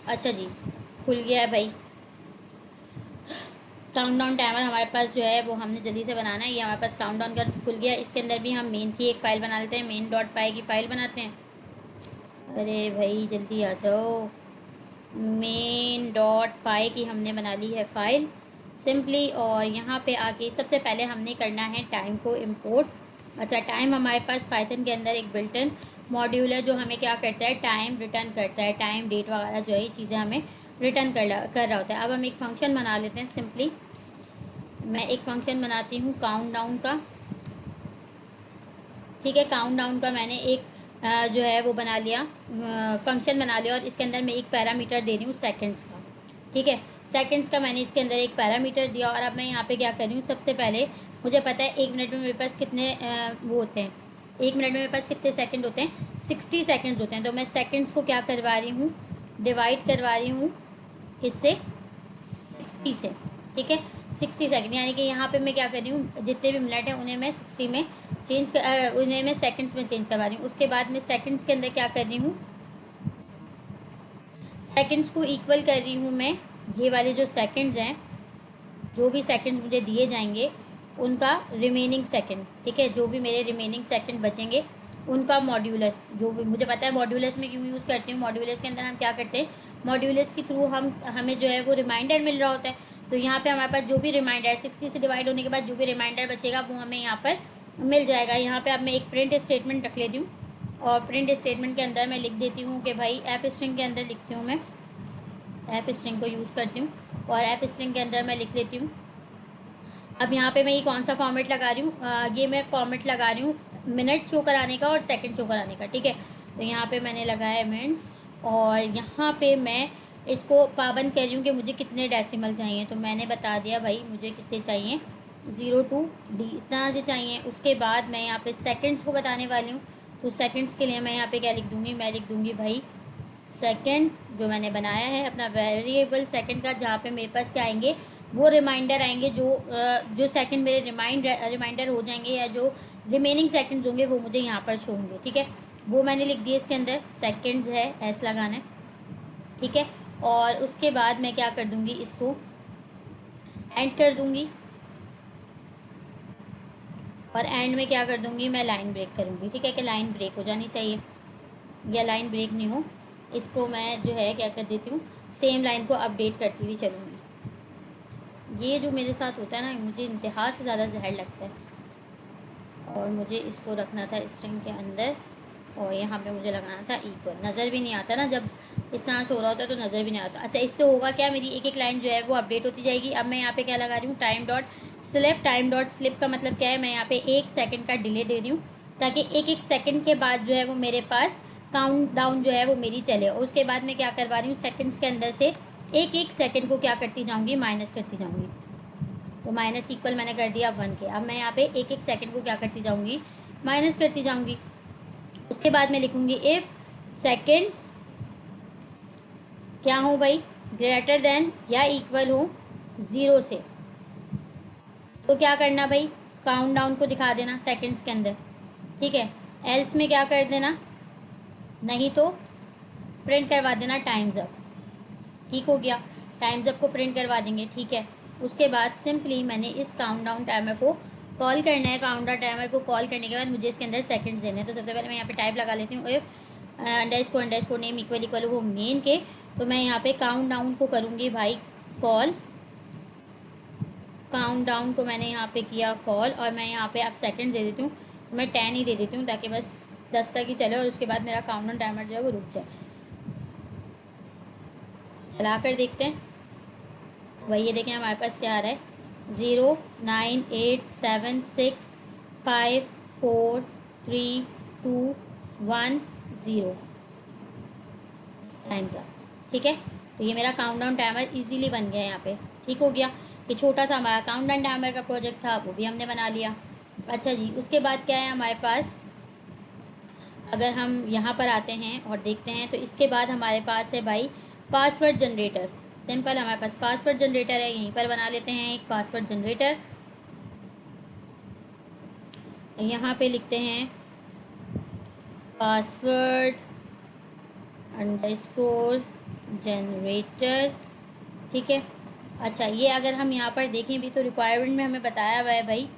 अच्छा जी, खुल गया है भाई। काउंटडाउन टाइमर हमारे पास जो है वो हमने जल्दी से बनाना है। ये हमारे पास काउंटडाउन का खुल गया। इसके अंदर भी हम मेन की एक फ़ाइल बना लेते हैं, मेन डॉट पाई की फ़ाइल बनाते हैं। अरे भाई जल्दी आ जाओ। मेन डॉट पाई की हमने बना ली है फ़ाइल सिंपली। और यहाँ पे आके सबसे पहले हमने करना है टाइम को इम्पोर्ट। अच्छा, टाइम हमारे पास पाइथन के अंदर एक बिल्ट इन मॉड्यूल है जो हमें क्या करता है, टाइम रिटर्न करता है। टाइम डेट वगैरह जो है ये चीज़ें हमें रिटर्न कर रहा होता है। अब हम एक फ़ंक्शन बना लेते हैं सिंपली। मैं एक फ़ंक्शन बनाती हूँ काउंटडाउन का, ठीक है। काउंटडाउन का मैंने एक जो है वो बना लिया, फंक्शन बना लिया, और इसके अंदर मैं एक पैरामीटर दे रही हूँ सेकंड्स का, ठीक है। सेकंड्स का मैंने इसके अंदर एक पैरामीटर दिया। और अब मैं यहाँ पे क्या कर रही हूँ, सबसे पहले मुझे पता है 1 मिनट में मेरे पास कितने वो होते हैं, 1 मिनट में मेरे पास कितने सेकंड होते हैं, 60 सेकंड्स होते हैं। तो मैं सेकंड्स को क्या करवा रही हूँ, डिवाइड करवा रही हूँ इससे 60 से, ठीक है। 60 सेकंड, यानी कि यहाँ पे मैं क्या कर रही हूँ, जितने भी मिनट हैं उन्हें मैं 60 में उन्हें मैं सेकंड्स में चेंज करवा रही हूँ। उसके बाद मैं सेकंड्स के अंदर क्या कर रही हूँ, सेकंड्स को इक्वल कर रही हूँ मैं, ये वाले जो सेकंड्स हैं, जो भी सेकंड्स मुझे दिए जाएंगे उनका रिमेनिंग सेकंड, ठीक है। जो भी मेरे रिमेनिंग सेकंड बचेंगे उनका मॉड्यूलस, जो भी मुझे पता है मॉड्यूलस में क्यों यूज़ करती हूँ। मॉड्यूलस के अंदर हम क्या करते हैं, मॉड्यूलस के थ्रू हमें जो है वो रिमाइंडर मिल रहा होता है। तो यहाँ पे हमारे पास जो भी रिमाइंडर 60 से डिवाइड होने के बाद जो भी रिमाइंडर बचेगा वो हमें यहाँ पर मिल जाएगा। यहाँ पे अब मैं एक प्रिंट स्टेटमेंट रख लेती हूँ, और प्रिंट स्टेटमेंट के अंदर मैं लिख देती हूँ कि भाई एफ स्ट्रिंग के अंदर लिखती हूँ मैं, एफ स्ट्रिंग को यूज़ करती हूँ, और एफ स्ट्रिंग के अंदर मैं लिख लेती हूँ। अब यहाँ पे मैं ये कौन सा फॉर्मेट लगा रही हूँ, ये मैं फॉर्मेट लगा रही हूँ मिनट शो कराने का और सेकंड शो कराने का, ठीक है। तो यहाँ पे मैंने लगाया मिनट्स, और यहाँ पे मैं इसको पाबंद कर रही हूँ कि मुझे कितने डेसिमल चाहिए। तो मैंने बता दिया भाई मुझे कितने चाहिए, 0 to D इतना से चाहिए। उसके बाद मैं यहाँ पे सेकंड्स को बताने वाली हूँ। तो सेकंड्स के लिए मैं यहाँ पे क्या लिख दूँगी, मैं लिख दूँगी भाई सेकंड, जो मैंने बनाया है अपना वेरिएबल सेकंड का, जहाँ पे मेरे पास क्या आएंगे, वो रिमाइंडर आएंगे, जो सेकंड मेरे रिमाइंडर हो जाएंगे, या जो रिमेनिंग सेकंड्स होंगे वो मुझे यहाँ पर शो होंगे, ठीक है। वो मैंने लिख दिया इसके अंदर, सेकंड्स है एस लगाना है, ठीक है। और उसके बाद मैं क्या कर दूँगी, इसको एंड कर दूँगी, और एंड में क्या कर दूँगी, मैं लाइन ब्रेक करूँगी, ठीक है, कि लाइन ब्रेक हो जानी चाहिए, या लाइन ब्रेक नहीं हो, इसको मैं जो है क्या कर देती हूँ, सेम लाइन को अपडेट करती हुई चलूँगी। ये जो मेरे साथ होता है ना, मुझे इंतहा से ज़्यादा जहर लगता है। और मुझे इसको रखना था स्ट्रिंग के अंदर, और यहाँ पे मुझे लगाना था इक्वल। नज़र भी नहीं आता ना, जब इस तरह से हो रहा होता है तो नज़र भी नहीं आता। अच्छा, इससे होगा क्या, मेरी एक एक लाइन जो है वो अपडेट होती जाएगी। अब मैं यहाँ पे क्या लगा रही हूँ, time dot slip. Time dot slip का मतलब क्या है, मैं यहाँ पे 1 सेकंड का डिले दे रही हूँ, ताकि एक एक सेकंड के बाद जो है वो मेरे पास काउंट डाउन जो है वो मेरी चले। और उसके बाद मैं क्या करवा रही हूँ, सेकंड्स के अंदर से एक एक सेकंड को क्या करती जाऊँगी, माइनस करती जाऊँगी। तो माइनस इक्वल मैंने कर दिया 1 के। अब मैं यहाँ पे एक एक सेकंड को क्या करती जाऊँगी, माइनस करती जाऊँगी। उसके बाद मैं लिखूँगी इफ़ सेकंड्स क्या हो भाई, ग्रेटर देन या इक्वल हो 0 से, तो क्या करना भाई, काउंट डाउन को दिखा देना सेकंड्स के अंदर, ठीक है। एल्स में क्या कर देना, नहीं तो प्रिंट करवा देना टाइम्स अप, ठीक हो गया, टाइम्स अप को प्रिंट करवा देंगे, ठीक है। उसके बाद सिंपली मैंने इस काउंट डाउन टाइमर को कॉल करना है। काउंट डाउन टाइमर को कॉल करने के बाद मुझे इसके अंदर सेकंड्स देने हैं। तो सबसे पहले मैं यहाँ पे टाइप लगा लेती हूँ, if underscore name equal equal वो मेन के। तो मैं यहाँ पे काउंट डाउन को करूँगी भाई कॉल, काउंट डाउन को मैंने यहाँ पे किया कॉल, और मैं यहाँ पे अब सेकंड दे देती हूँ। तो मैं 10 ही दे देती हूँ ताकि बस 10 तक ही चले, और उसके बाद मेरा काउंट डाउन टाइमर जो है वो रुक जाए। चला कर देखते हैं भाई, ये देखें हमारे पास क्या आ रहा है, 0 9 8 7 6 5 4 3 2 1 0 टाइम्स अप, ठीक है। तो ये मेरा काउंट डाउन टाइमर इजीली बन गया यहाँ पे, ठीक हो गया। ये छोटा सा हमारा काउंट डाउन टाइमर का प्रोजेक्ट था, वो भी हमने बना लिया। अच्छा जी, उसके बाद क्या है हमारे पास, अगर हम यहाँ पर आते हैं और देखते हैं तो इसके बाद हमारे पास है भाई पासवर्ड जनरेटर। सिंपल हमारे पास पासवर्ड जनरेटर है, यहीं पर बना लेते हैं एक पासवर्ड जनरेटर। यहाँ पे लिखते हैं पासवर्ड अंडरस्कोर जनरेटर, ठीक है। अच्छा, ये अगर हम यहाँ पर देखें भी तो रिक्वायरमेंट में हमें बताया हुआ है भाई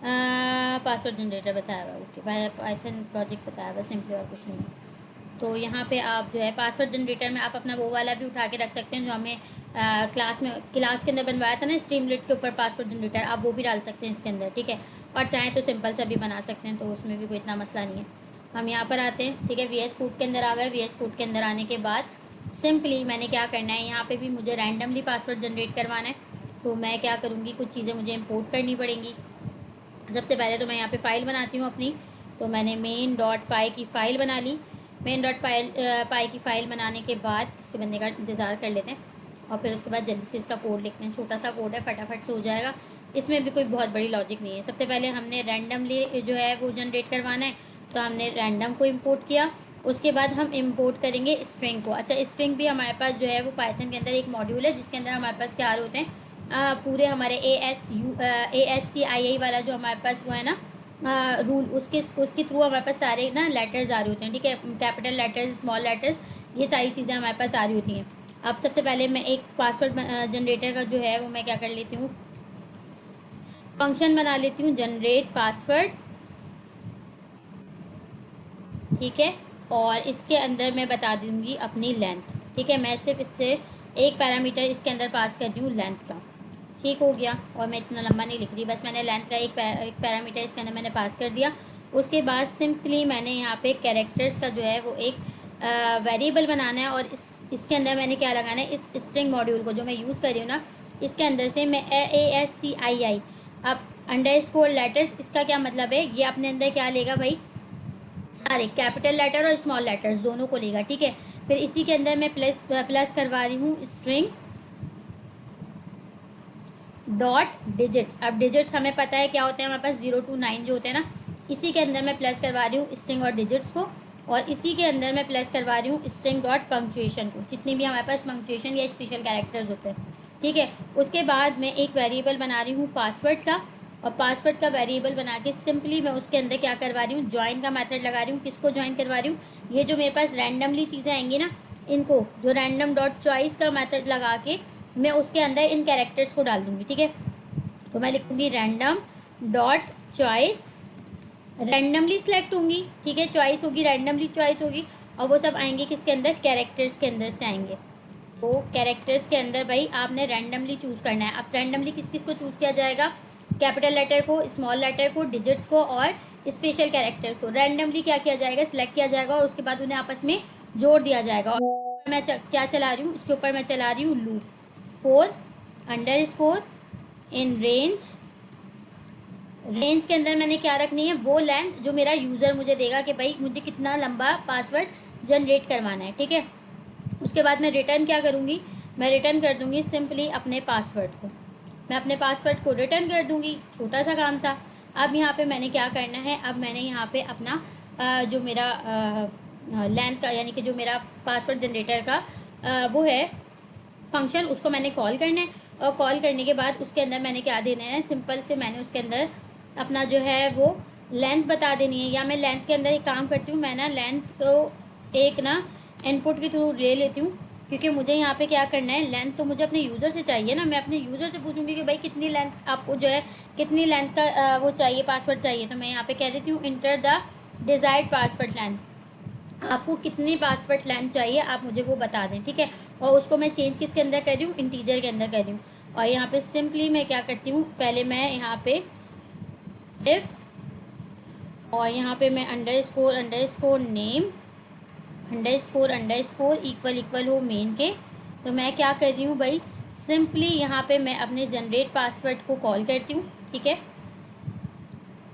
पासवर्ड जनरेटर बताया हुआ है, ओके भाई, पाइथन प्रोजेक्ट बताया हुआ है सिंपली, और कुछ नहीं है। तो यहाँ पे आप जो है पासवर्ड जनरेटर में आप अपना वो वाला भी उठा के रख सकते हैं जो हमें क्लास के अंदर बनवाया था ना, स्ट्रीमलेट के ऊपर पासवर्ड जनरेटर, आप वो भी डाल सकते हैं इसके अंदर, ठीक है। और चाहें तो सिंपल सा भी बना सकते हैं, तो उसमें भी कोई इतना मसला नहीं है। हम यहाँ पर आते हैं, ठीक है, VS कोड के अंदर आ गए। VS कोड के अंदर आने के बाद सिंपली मैंने क्या करना है, यहाँ पे भी मुझे रैंडमली पासवर्ड जनरेट करवाना है। तो मैं क्या करूँगी, कुछ चीज़ें मुझे इंपोर्ट करनी पड़ेंगी। सबसे पहले तो मैं यहाँ पे फ़ाइल बनाती हूँ अपनी। तो मैंने main.py की फ़ाइल बना ली। main.py की फ़ाइल बनाने के बाद इसके बनने का इंतज़ार कर लेते हैं, और फिर उसके बाद जल्दी से इसका कोड लिखते हैं। छोटा सा कोड है, फटाफट से हो जाएगा, इसमें भी कोई बहुत बड़ी लॉजिक नहीं है। सबसे पहले हमने रैंडमली जो है वो जनरेट करवाना है, तो हमने रैंडम को इम्पोर्ट किया। उसके बाद हम इम्पोर्ट करेंगे स्ट्रिंग को। अच्छा, स्ट्रिंग भी हमारे पास जो है वो पाइथन के अंदर एक मॉड्यूल है जिसके अंदर हमारे पास क्या होते हैं, पूरे हमारे ASCII वाला जो हमारे पास वो है ना रूल, उसके थ्रू हमारे पास सारे ना लेटर्स आ रहे होते हैं, ठीक है। कैपिटल लेटर्स, स्मॉल लेटर्स, ये सारी चीज़ें हमारे पास आ रही होती हैं। अब सबसे पहले मैं एक पासवर्ड जनरेटर का जो है वो मैं क्या कर लेती हूँ, फंक्शन बना लेती हूँ, जनरेट पासवर्ड, ठीक है। और इसके अंदर मैं बता दूँगी अपनी लेंथ, ठीक है। मैं सिर्फ इससे एक पैरामीटर इसके अंदर पास कर रही हूँ लेंथ का, ठीक हो गया। और मैं इतना लंबा नहीं लिख रही, बस मैंने लेंथ का एक पैरामीटर इसके अंदर मैंने पास कर दिया। उसके बाद सिंपली मैंने यहाँ पे कैरेक्टर्स का जो है वो एक वेरिएबल बनाना है, और इसके अंदर मैंने क्या लगाना है, इस स्ट्रिंग मॉड्यूल को जो मैं यूज़ कर रही हूँ ना, इसके अंदर से मैं ASCII, अब अंडरस्कोर लेटर्स, इसका क्या मतलब है, ये अपने अंदर क्या लेगा भाई, सारे कैपिटल लेटर और स्मॉल लेटर्स दोनों को लेगा, ठीक है। फिर इसी के अंदर मैं प्लस करवा रही हूँ स्ट्रिंग डॉट डिजिट्स। अब डिजिट्स हमें पता है क्या होते हैं, हमारे पास 0 to 9 जो होते हैं ना, इसी के अंदर मैं प्लस करवा रही हूँ स्ट्रिंग और डिजिट्स को, और इसी के अंदर मैं प्लस करवा रही हूँ स्ट्रिंग डॉट पंक्चुएशन को, जितनी भी हमारे पास पंक्चुएशन या स्पेशल कैरेक्टर्स होते हैं, ठीक है। उसके बाद मैं एक वेरिएबल बना रही हूँ पासवर्ड का, और पासवर्ड का वेरिएबल बना के सिंपली मैं उसके अंदर क्या करवा रही हूँ, ज्वाइन का मेथड लगा रही हूँ। किसको ज्वाइन करवा रही हूँ, ये जो मेरे पास रैंडमली चीज़ें आएंगी ना, इनको जो रैंडम डॉट चॉइस का मेथड लगा के मैं उसके अंदर इन कैरेक्टर्स को डाल दूँगी, ठीक है। तो मैं लिखूँगी random dot choice, randomly select होंगी, ठीक है, चॉइस होगी, रैंडमली चॉइस होगी, और वो सब आएंगे किसके अंदर, कैरेक्टर्स के अंदर से आएंगे। तो कैरेक्टर्स के अंदर भाई आपने रैंडमली चूज़ करना है। अब रैंडमली किस किस को चूज़ किया जाएगा, कैपिटल लेटर को, स्मॉल लेटर को, डिजिट्स को और स्पेशल कैरेक्टर को रैंडमली क्या किया जाएगा, सिलेक्ट किया जाएगा, और उसके बाद उन्हें आपस में जोड़ दिया जाएगा। और मैं क्या चला रही हूँ, उसके ऊपर मैं चला रही हूँ loop for underscore in range के अंदर मैंने क्या रखनी है, वो लेंथ जो मेरा यूज़र मुझे देगा कि भाई मुझे कितना लंबा पासवर्ड जनरेट करवाना है, ठीक है। उसके बाद मैं रिटर्न क्या करूँगी, मैं रिटर्न कर दूँगी सिंपली अपने पासवर्ड को, मैं अपने पासवर्ड को रिटर्न कर दूँगी। छोटा सा काम था। अब यहाँ पे मैंने क्या करना है, अब मैंने यहाँ पे अपना जो मेरा लेंथ का यानी कि जो मेरा पासवर्ड जनरेटर का वो है फंक्शन, उसको मैंने कॉल करना है, और कॉल करने के बाद उसके अंदर मैंने क्या देना है, सिंपल से मैंने उसके अंदर अपना जो है वो लेंथ बता देनी है। या मैं लेंथ के अंदर एक काम करती हूँ, मैं ना लेंथ को एक ना इनपुट के थ्रू ले लेती हूँ, क्योंकि मुझे यहाँ पे क्या करना है, लेंथ तो मुझे अपने यूज़र से चाहिए ना। मैं अपने यूज़र से पूछूंगी कि भाई कितनी लेंथ आपको जो है, कितनी लेंथ का वो चाहिए, पासवर्ड चाहिए। तो मैं यहाँ पे कह देती हूँ enter the desired password length. आपको कितनी पासवर्ड लेंथ चाहिए आप मुझे वो बता दें, ठीक है। और उसको मैं चेंज किसके अंदर कर रही हूँ, इंटीजर के अंदर कर रही हूँ। और यहाँ पे सिंपली मैं क्या करती हूँ, पहले मैं यहाँ पे इफ़, और यहाँ पे मैं under score name under score equal हो मेन के। तो मैं क्या कर रही हूँ भाई, सिंपली यहाँ पे मैं अपने जनरेट पासवर्ड को कॉल करती हूँ, ठीक है।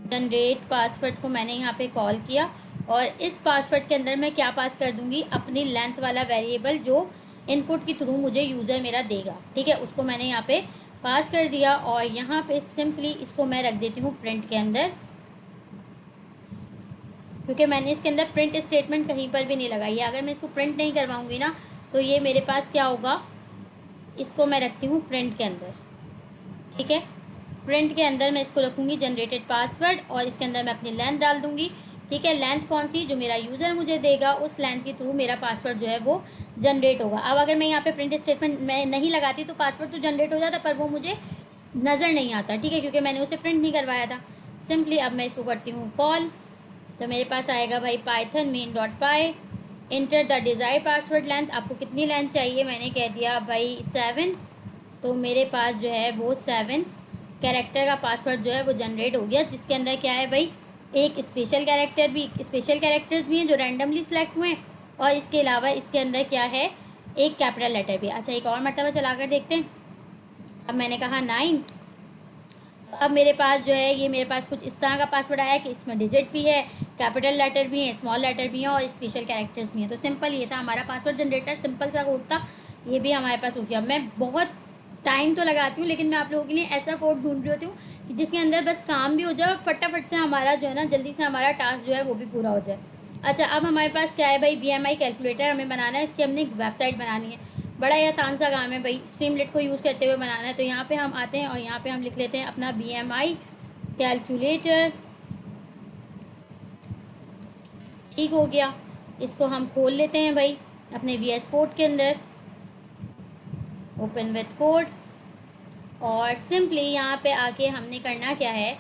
जनरेट पासवर्ड को मैंने यहाँ पे कॉल किया, और इस पासवर्ड के अंदर मैं क्या पास कर दूँगी, अपनी लेंथ वाला वेरिएबल जो इनपुट के थ्रू मुझे यूज़र मेरा देगा, ठीक है, उसको मैंने यहाँ पे पास कर दिया। और यहाँ पे सिंपली इसको मैं रख देती हूँ प्रिंट के अंदर, क्योंकि मैंने इसके अंदर प्रिंट स्टेटमेंट कहीं पर भी नहीं लगाई है। अगर मैं इसको प्रिंट नहीं करवाऊँगी ना, तो ये मेरे पास क्या होगा, इसको मैं रखती हूँ प्रिंट के अंदर, ठीक है। प्रिंट के अंदर मैं इसको रखूँगी जनरेटेड पासवर्ड, और इसके अंदर मैं अपनी लेंथ डाल दूँगी, ठीक है। लेंथ कौन सी, जो मेरा यूज़र मुझे देगा, उस लेंथ के थ्रू मेरा पासवर्ड जो है वो जनरेट होगा। अब अगर मैं यहाँ पे प्रिंट स्टेटमेंट मैं नहीं लगाती तो पासवर्ड तो जनरेट हो जाता, पर वो मुझे नज़र नहीं आता, ठीक है, क्योंकि मैंने उसे प्रिंट नहीं करवाया था। सिंपली अब मैं इसको करती हूँ कॉल, तो मेरे पास आएगा भाई Python main dot pi, enter the desire password length. आपको कितनी लेंथ चाहिए, मैंने कह दिया भाई 7। तो मेरे पास जो है वो 7 कैरेक्टर का पासवर्ड जो है वो जनरेट हो गया, जिसके अंदर क्या है भाई, एक स्पेशल कैरेक्टर्स भी हैं जो रैंडमली सिलेक्ट हुए हैं, और इसके अलावा इसके अंदर क्या है, एक कैपिटल लेटर भी। अच्छा, एक और मरतबा चला कर देखते हैं। अब मैंने कहा 9, अब मेरे पास जो है, ये मेरे पास कुछ इस तरह का पासवर्ड आया कि इसमें डिजिट भी है, कैपिटल लेटर भी है, स्मॉल लेटर भी है, और स्पेशल कैरेक्टर्स भी हैं। तो सिंपल ये था हमारा पासवर्ड जनरेटर, सिंपल सा कोड था, ये भी हमारे पास हो गया। मैं बहुत टाइम तो लगाती हूँ, लेकिन मैं आप लोगों के लिए ऐसा कोड ढूंढ रही होती हूँ कि जिसके अंदर बस काम भी हो जाए, और फटाफट से हमारा जो है ना, जल्दी से हमारा टास्क जो है वो भी पूरा हो जाए। अच्छा, अब हमारे पास क्या है भाई, BMI कैलकुलेटर हमें बनाना है, इसकी हमने एक वेबसाइट बनानी है। बड़ा ही आसान सा काम है भाई, स्ट्रीमलेट को यूज़ करते हुए बनाना है। तो यहाँ पे हम आते हैं, और यहाँ पे हम लिख लेते हैं अपना BMI कैलकुलेटर, ठीक हो गया। इसको हम खोल लेते हैं भाई अपने VS कोड के अंदर, ओपन विथ कोड। और सिंपली यहाँ पे आके हमने करना क्या है,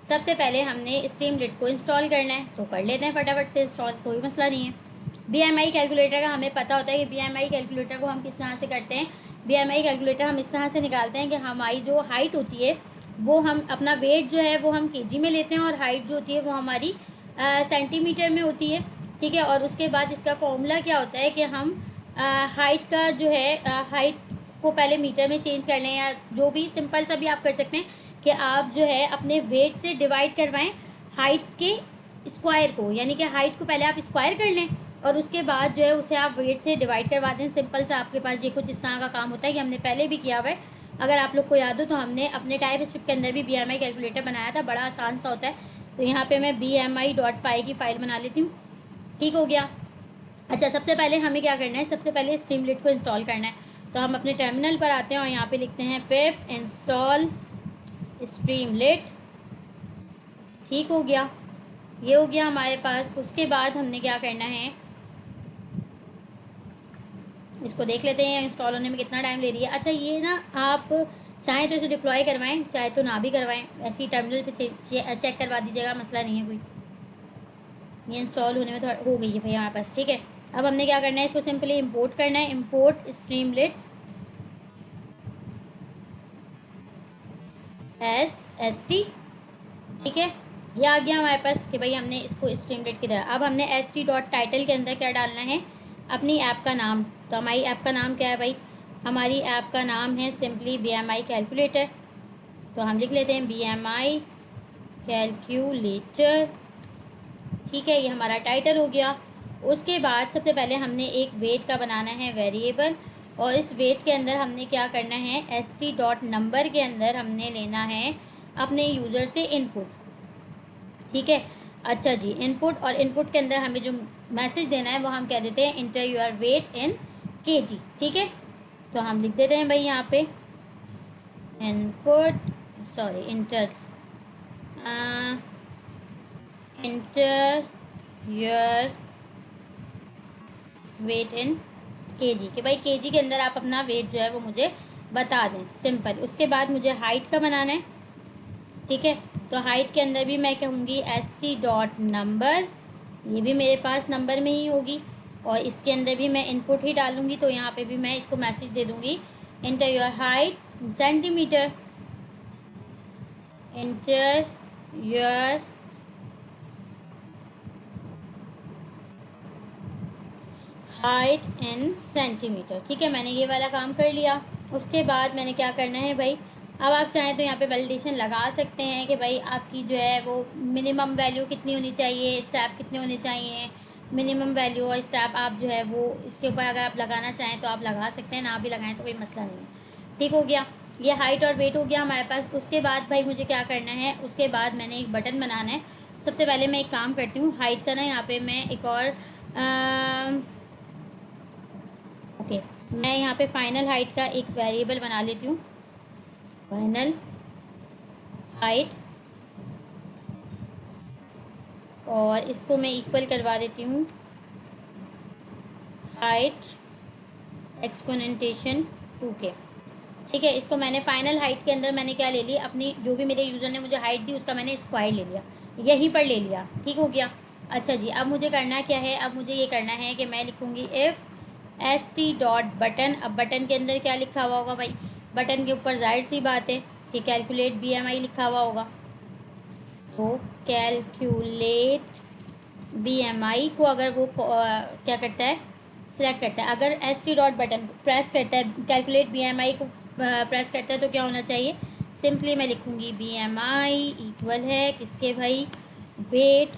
सबसे पहले हमने स्ट्रीमलेट को इंस्टॉल करना है, तो कर लेते हैं फटाफट से इंस्टॉल, कोई मसला नहीं है। BMI कैलकुलेटर का हमें पता होता है कि BMI कैलकुलेटर को हम किस तरह से करते हैं। BMI कैलकुलेटर हम इस तरह से निकालते हैं कि हमारी जो हाइट होती है, वो हम अपना वेट जो है वो हम केजी में लेते हैं, और हाइट जो होती है वो हमारी सेंटीमीटर में होती है, ठीक है। और उसके बाद इसका फॉर्मूला क्या होता है कि हम हाइट का जो है, हाइट को पहले मीटर में चेंज कर लें, या जो भी सिंपल सा भी आप कर सकते हैं कि आप जो है अपने वेट से डिवाइड करवाएं हाइट के स्क्वायर को, यानी कि हाइट को पहले आप स्क्वायर कर लें, और उसके बाद जो है उसे आप वेट से डिवाइड करवा दें। सिंपल सा आपके पास ये कुछ इस तरह का काम होता है कि हमने पहले भी किया हुआ है। अगर आप लोग को याद हो तो हमने अपने टाइप स्क्रिप्ट के अंदर भी BMI कैलकुलेटर बनाया था, बड़ा आसान सा होता है। तो यहाँ पे मैं BMI.py की फ़ाइल बना लेती हूँ, ठीक हो गया। अच्छा, सबसे पहले हमें क्या करना है, सबसे पहले स्ट्रीमलेट को इंस्टॉल करना है। तो हम अपने टर्मिनल पर आते हैं, और यहाँ पे लिखते हैं पिप इंस्टॉल स्ट्रीमलेट, ठीक हो गया। ये हो गया हमारे पास। उसके बाद हमने क्या करना है, इसको देख लेते हैं इंस्टॉल होने में कितना टाइम ले रही है। अच्छा, ये ना आप चाहें तो इसे डिप्लॉय करवाएं, चाहे तो ना भी करवाएं, ऐसी टर्मिनल पे चेक करवा दीजिएगा, मसला नहीं है कोई। ये इंस्टॉल होने में थोड़ा हो गई है भैया हमारे पास, ठीक है। अब हमने क्या करना है, इसको सिंपली इंपोर्ट करना है, इंपोर्ट स्ट्रीमलेट SST, ठीक है। ये आ गया हमारे पास कि भाई हमने इसको स्ट्रीमलेट की तरह। अब हमने ST.title के अंदर क्या डालना है, अपनी ऐप का नाम। तो हमारी ऐप का नाम क्या है भाई, हमारी ऐप का नाम है सिंपली BMI कैलकुलेटर। तो हम लिख लेते हैं BMI कैलकुलेटर, ठीक है, ये हमारा टाइटल हो गया। उसके बाद सबसे पहले हमने एक वेट का बनाना है वेरिएबल, और इस वेट के अंदर हमने क्या करना है, ST.number के अंदर हमने लेना है अपने यूज़र से इनपुट, ठीक है। अच्छा जी, इनपुट, और इनपुट के अंदर हमें जो मैसेज देना है वो हम कह देते हैं inter your weight in kg, ठीक है। तो हम लिख देते हैं भाई यहाँ पे input, sorry inter your weight in KG, कि भाई केजी के अंदर आप अपना वेट जो है वो मुझे बता दें, सिंपल। उसके बाद मुझे हाइट का बनाना है, ठीक है। तो हाइट के अंदर भी मैं कहूँगी st.नंबर, ये भी मेरे पास नंबर में ही होगी, और इसके अंदर भी मैं इनपुट ही डालूँगी। तो यहाँ पे भी मैं इसको मैसेज दे दूँगी, inter your height centimetre, inter your height in centimetre, ठीक है। मैंने ये वाला काम कर लिया। उसके बाद मैंने क्या करना है भाई, अब आप चाहें तो यहाँ पे वैलिडेशन लगा सकते हैं कि भाई आपकी जो है वो मिनिमम वैल्यू कितनी होनी चाहिए, स्टेप कितने होने चाहिए। मिनिमम वैल्यू और स्टेप आप जो है वो इसके ऊपर अगर आप लगाना चाहें तो आप लगा सकते हैं, ना भी लगाएं तो कोई मसला नहीं है। ठीक हो गया, ये हाइट और वेट हो गया हमारे पास। उसके बाद भाई मुझे क्या करना है, उसके बाद मैंने एक बटन बनाना है। सबसे पहले मैं एक काम करती हूँ, हाइट का ना यहाँ पे मैं एक और ओके, मैं यहाँ पे फाइनल हाइट का एक वेरिएबल बना लेती हूँ, फाइनल हाइट, और इसको मैं इक्वल करवा देती हूँ हाइट एक्सपोनेंटेशन 2k, ठीक है। इसको मैंने फाइनल हाइट के अंदर मैंने क्या ले लिया, अपनी जो भी मेरे यूज़र ने मुझे हाइट दी उसका मैंने स्क्वायर ले लिया, यहीं पर ले लिया, ठीक हो गया। अच्छा जी, अब मुझे करना क्या है, अब मुझे ये करना है कि मैं लिखूँगी इफ़ st.बटन। अब बटन के अंदर क्या लिखा हुआ होगा भाई, बटन के ऊपर जाहिर सी बात है कि कैलकुलेट BMI लिखा हुआ होगा। तो कैलकुलेट BMI को अगर वो क्या करता है, सिलेक्ट करता है। अगर st.बटन प्रेस करता है, कैलकुलेट BMI को प्रेस करता है, तो क्या होना चाहिए, सिंपली मैं लिखूँगी BMI इक्वल है किसके भाई, weight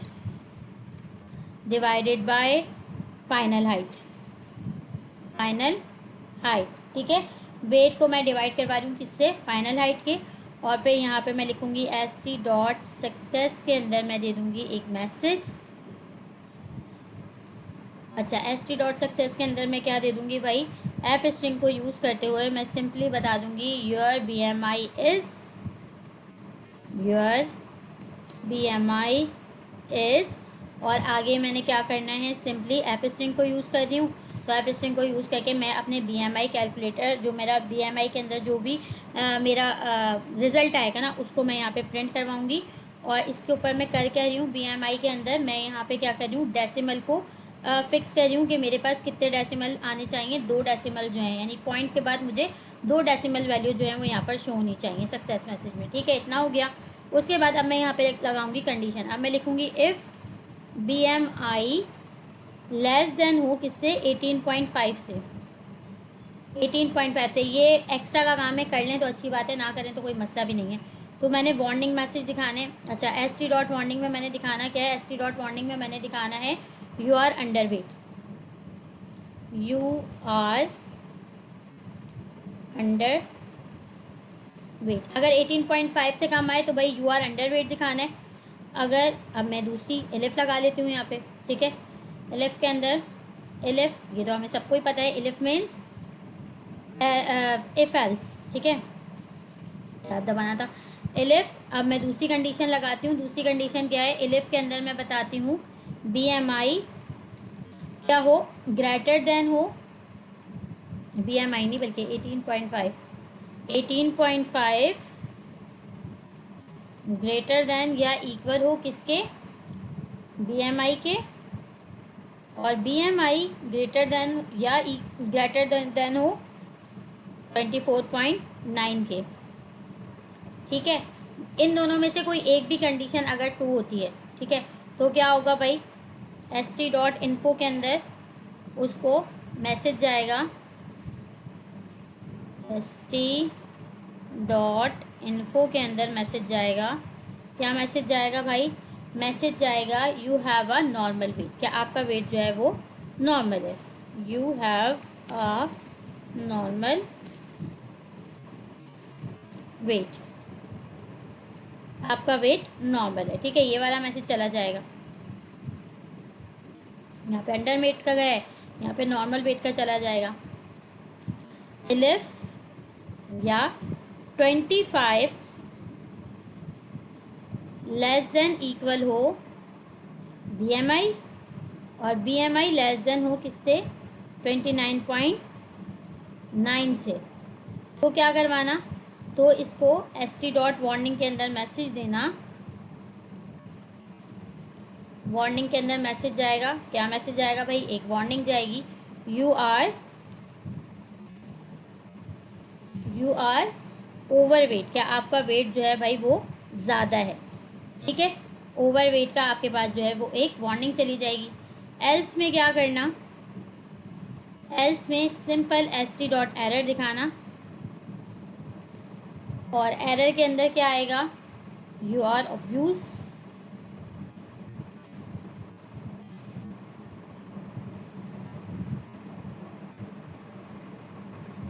divided by final height, final height, ठीक है। वेट को मैं डिवाइड करवा रही हूँ किससे, फाइनल हाइट के। और फिर यहाँ पे मैं लिखूँगी st.सक्सेस के अंदर मैं दे दूँगी एक मैसेज। अच्छा, st.सक्सेस के अंदर मैं क्या दे दूँगी भाई, एफ स्ट्रिंग को यूज़ करते हुए मैं सिंपली बता दूँगी योर BMI इज़, और आगे मैंने क्या करना है, सिंपली एफ स्ट्रिंग को यूज़ कर रही हूँ। तो एफ स्ट्रिंग को यूज़ करके मैं अपने BMI कैलकुलेटर, जो मेरा BMI के अंदर जो भी मेरा रिज़ल्ट आएगा ना, उसको मैं यहाँ पे प्रिंट करवाऊँगी। और इसके ऊपर मैं कर रही हूँ, BMI के अंदर मैं यहाँ पे क्या कर रही हूँ, डेसिमल को फिक्स कर रही हूँ कि मेरे पास कितने डेसिमल आने चाहिए, 2 डेसिमल जो हैं, यानी पॉइंट के बाद मुझे 2 डेसिमल वैल्यू जो है वो यहाँ पर शो होनी चाहिए सक्सेस मैसेज में, ठीक है। इतना हो गया। उसके बाद अब मैं यहाँ पे लगाऊंगी कंडीशन। अब मैं लिखूँगी इफ़ BMI लेस देन हो किससे, 18.5 से, 18.5 से। ये एक्स्ट्रा का काम है, कर लें तो अच्छी बात है, ना करें तो कोई मसला भी नहीं है। तो मैंने वार्निंग मैसेज दिखाने, अच्छा st.वार्निंग में मैंने दिखाना क्या है, st.वार्निंग में मैंने दिखाना है you are underweight, you are underweight. अगर 18.5 से कम आए तो भाई यू आर अंडर वेट दिखाना है। अगर, अब मैं दूसरी एलिफ लगा लेती हूँ यहाँ पे, ठीक है। एलिफ के अंदर, एलिफ ये तो हमें सबको ही पता है, एलिफ मीन्स इफ एल्स, ठीक है, याद दबाना था, एलिफ। अब मैं दूसरी कंडीशन लगाती हूँ। दूसरी कंडीशन क्या है, एलिफ के अंदर मैं बताती हूँ BMI क्या हो, ग्रेटर देन हो, BMI नहीं बल्कि 18.5 ग्रेटर देन या इक्वल हो किसके, BMI के। और BMI ग्रेटर देन या ग्रेटर देन हो 24.9 के, ठीक है। इन दोनों में से कोई एक भी कंडीशन अगर ट्रू होती है, ठीक है, तो क्या होगा भाई, st.info के अंदर उसको मैसेज जाएगा, st.info के अंदर मैसेज जाएगा, क्या मैसेज जाएगा भाई, मैसेज जाएगा you have a normal weight, क्या आपका वेट जो है वो नॉर्मल है, you have a normal weight, आपका वेट नॉर्मल है, ठीक है। ये वाला मैसेज चला जाएगा। यहाँ पे अंडर वेट का गया है, यहाँ पे नॉर्मल वेट का चला जाएगा। एलिफ या 25 लेस देन इक्वल हो BMI, और BMI लेस देन हो किससे, 29.9 से। तो क्या करवाना, तो इसको st डॉट वार्निंग के अंदर मैसेज देना। वार्निंग के अंदर मैसेज जाएगा, क्या मैसेज जाएगा भाई, एक वार्निंग जाएगी, यू आर ओवर वेट, क्या आपका वेट जो है भाई वो ज़्यादा है, ठीक है। ओवर वेट का आपके पास जो है वो एक वार्निंग चली जाएगी। एल्स में क्या करना, एल्स में सिंपल st डॉट एरर दिखाना, और एरर के अंदर क्या आएगा, you are abuse,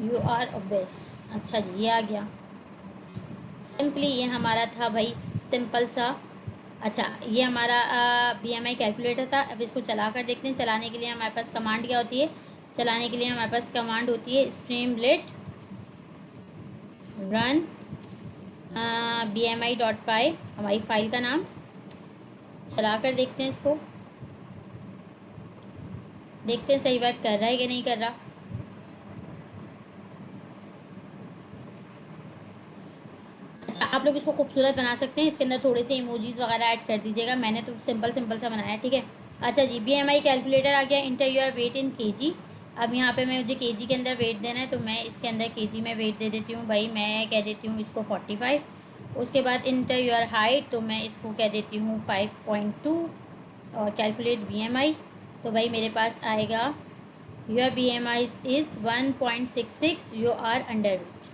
you are obese. अच्छा जी, ये आ गया सिंपली, ये हमारा था भाई सिंपल सा। अच्छा, ये हमारा BMI कैलकुलेटर था। अब इसको चला कर देखते हैं। चलाने के लिए हमारे पास कमांड क्या होती है, चलाने के लिए हमारे पास कमांड होती है स्ट्रीमलेट रन BMI.py, हमारी फाइल का नाम। चला कर देखते हैं इसको, देखते हैं सही बात कर रहा है कि नहीं कर रहा। अच्छा, आप लोग इसको खूबसूरत बना सकते हैं, इसके अंदर थोड़े से इमोजीज वगैरह ऐड कर दीजिएगा। मैंने तो सिंपल सिंपल सा बनाया है, ठीक है। अच्छा जी, BMI कैलकुलेटर आ गया। Inter your weight in kg। अब यहाँ पे मुझे kg के अंदर वेट देना है, तो मैं इसके अंदर kg में वेट दे देती हूँ भाई, मैं कह देती हूँ इसको 45। उसके बाद इंटर योर हाइट, तो मैं इसको कह देती हूँ 5.2, और कैलकुलेट BMI, तो भाई मेरे पास आएगा your BMI is 1.66, you are underweight,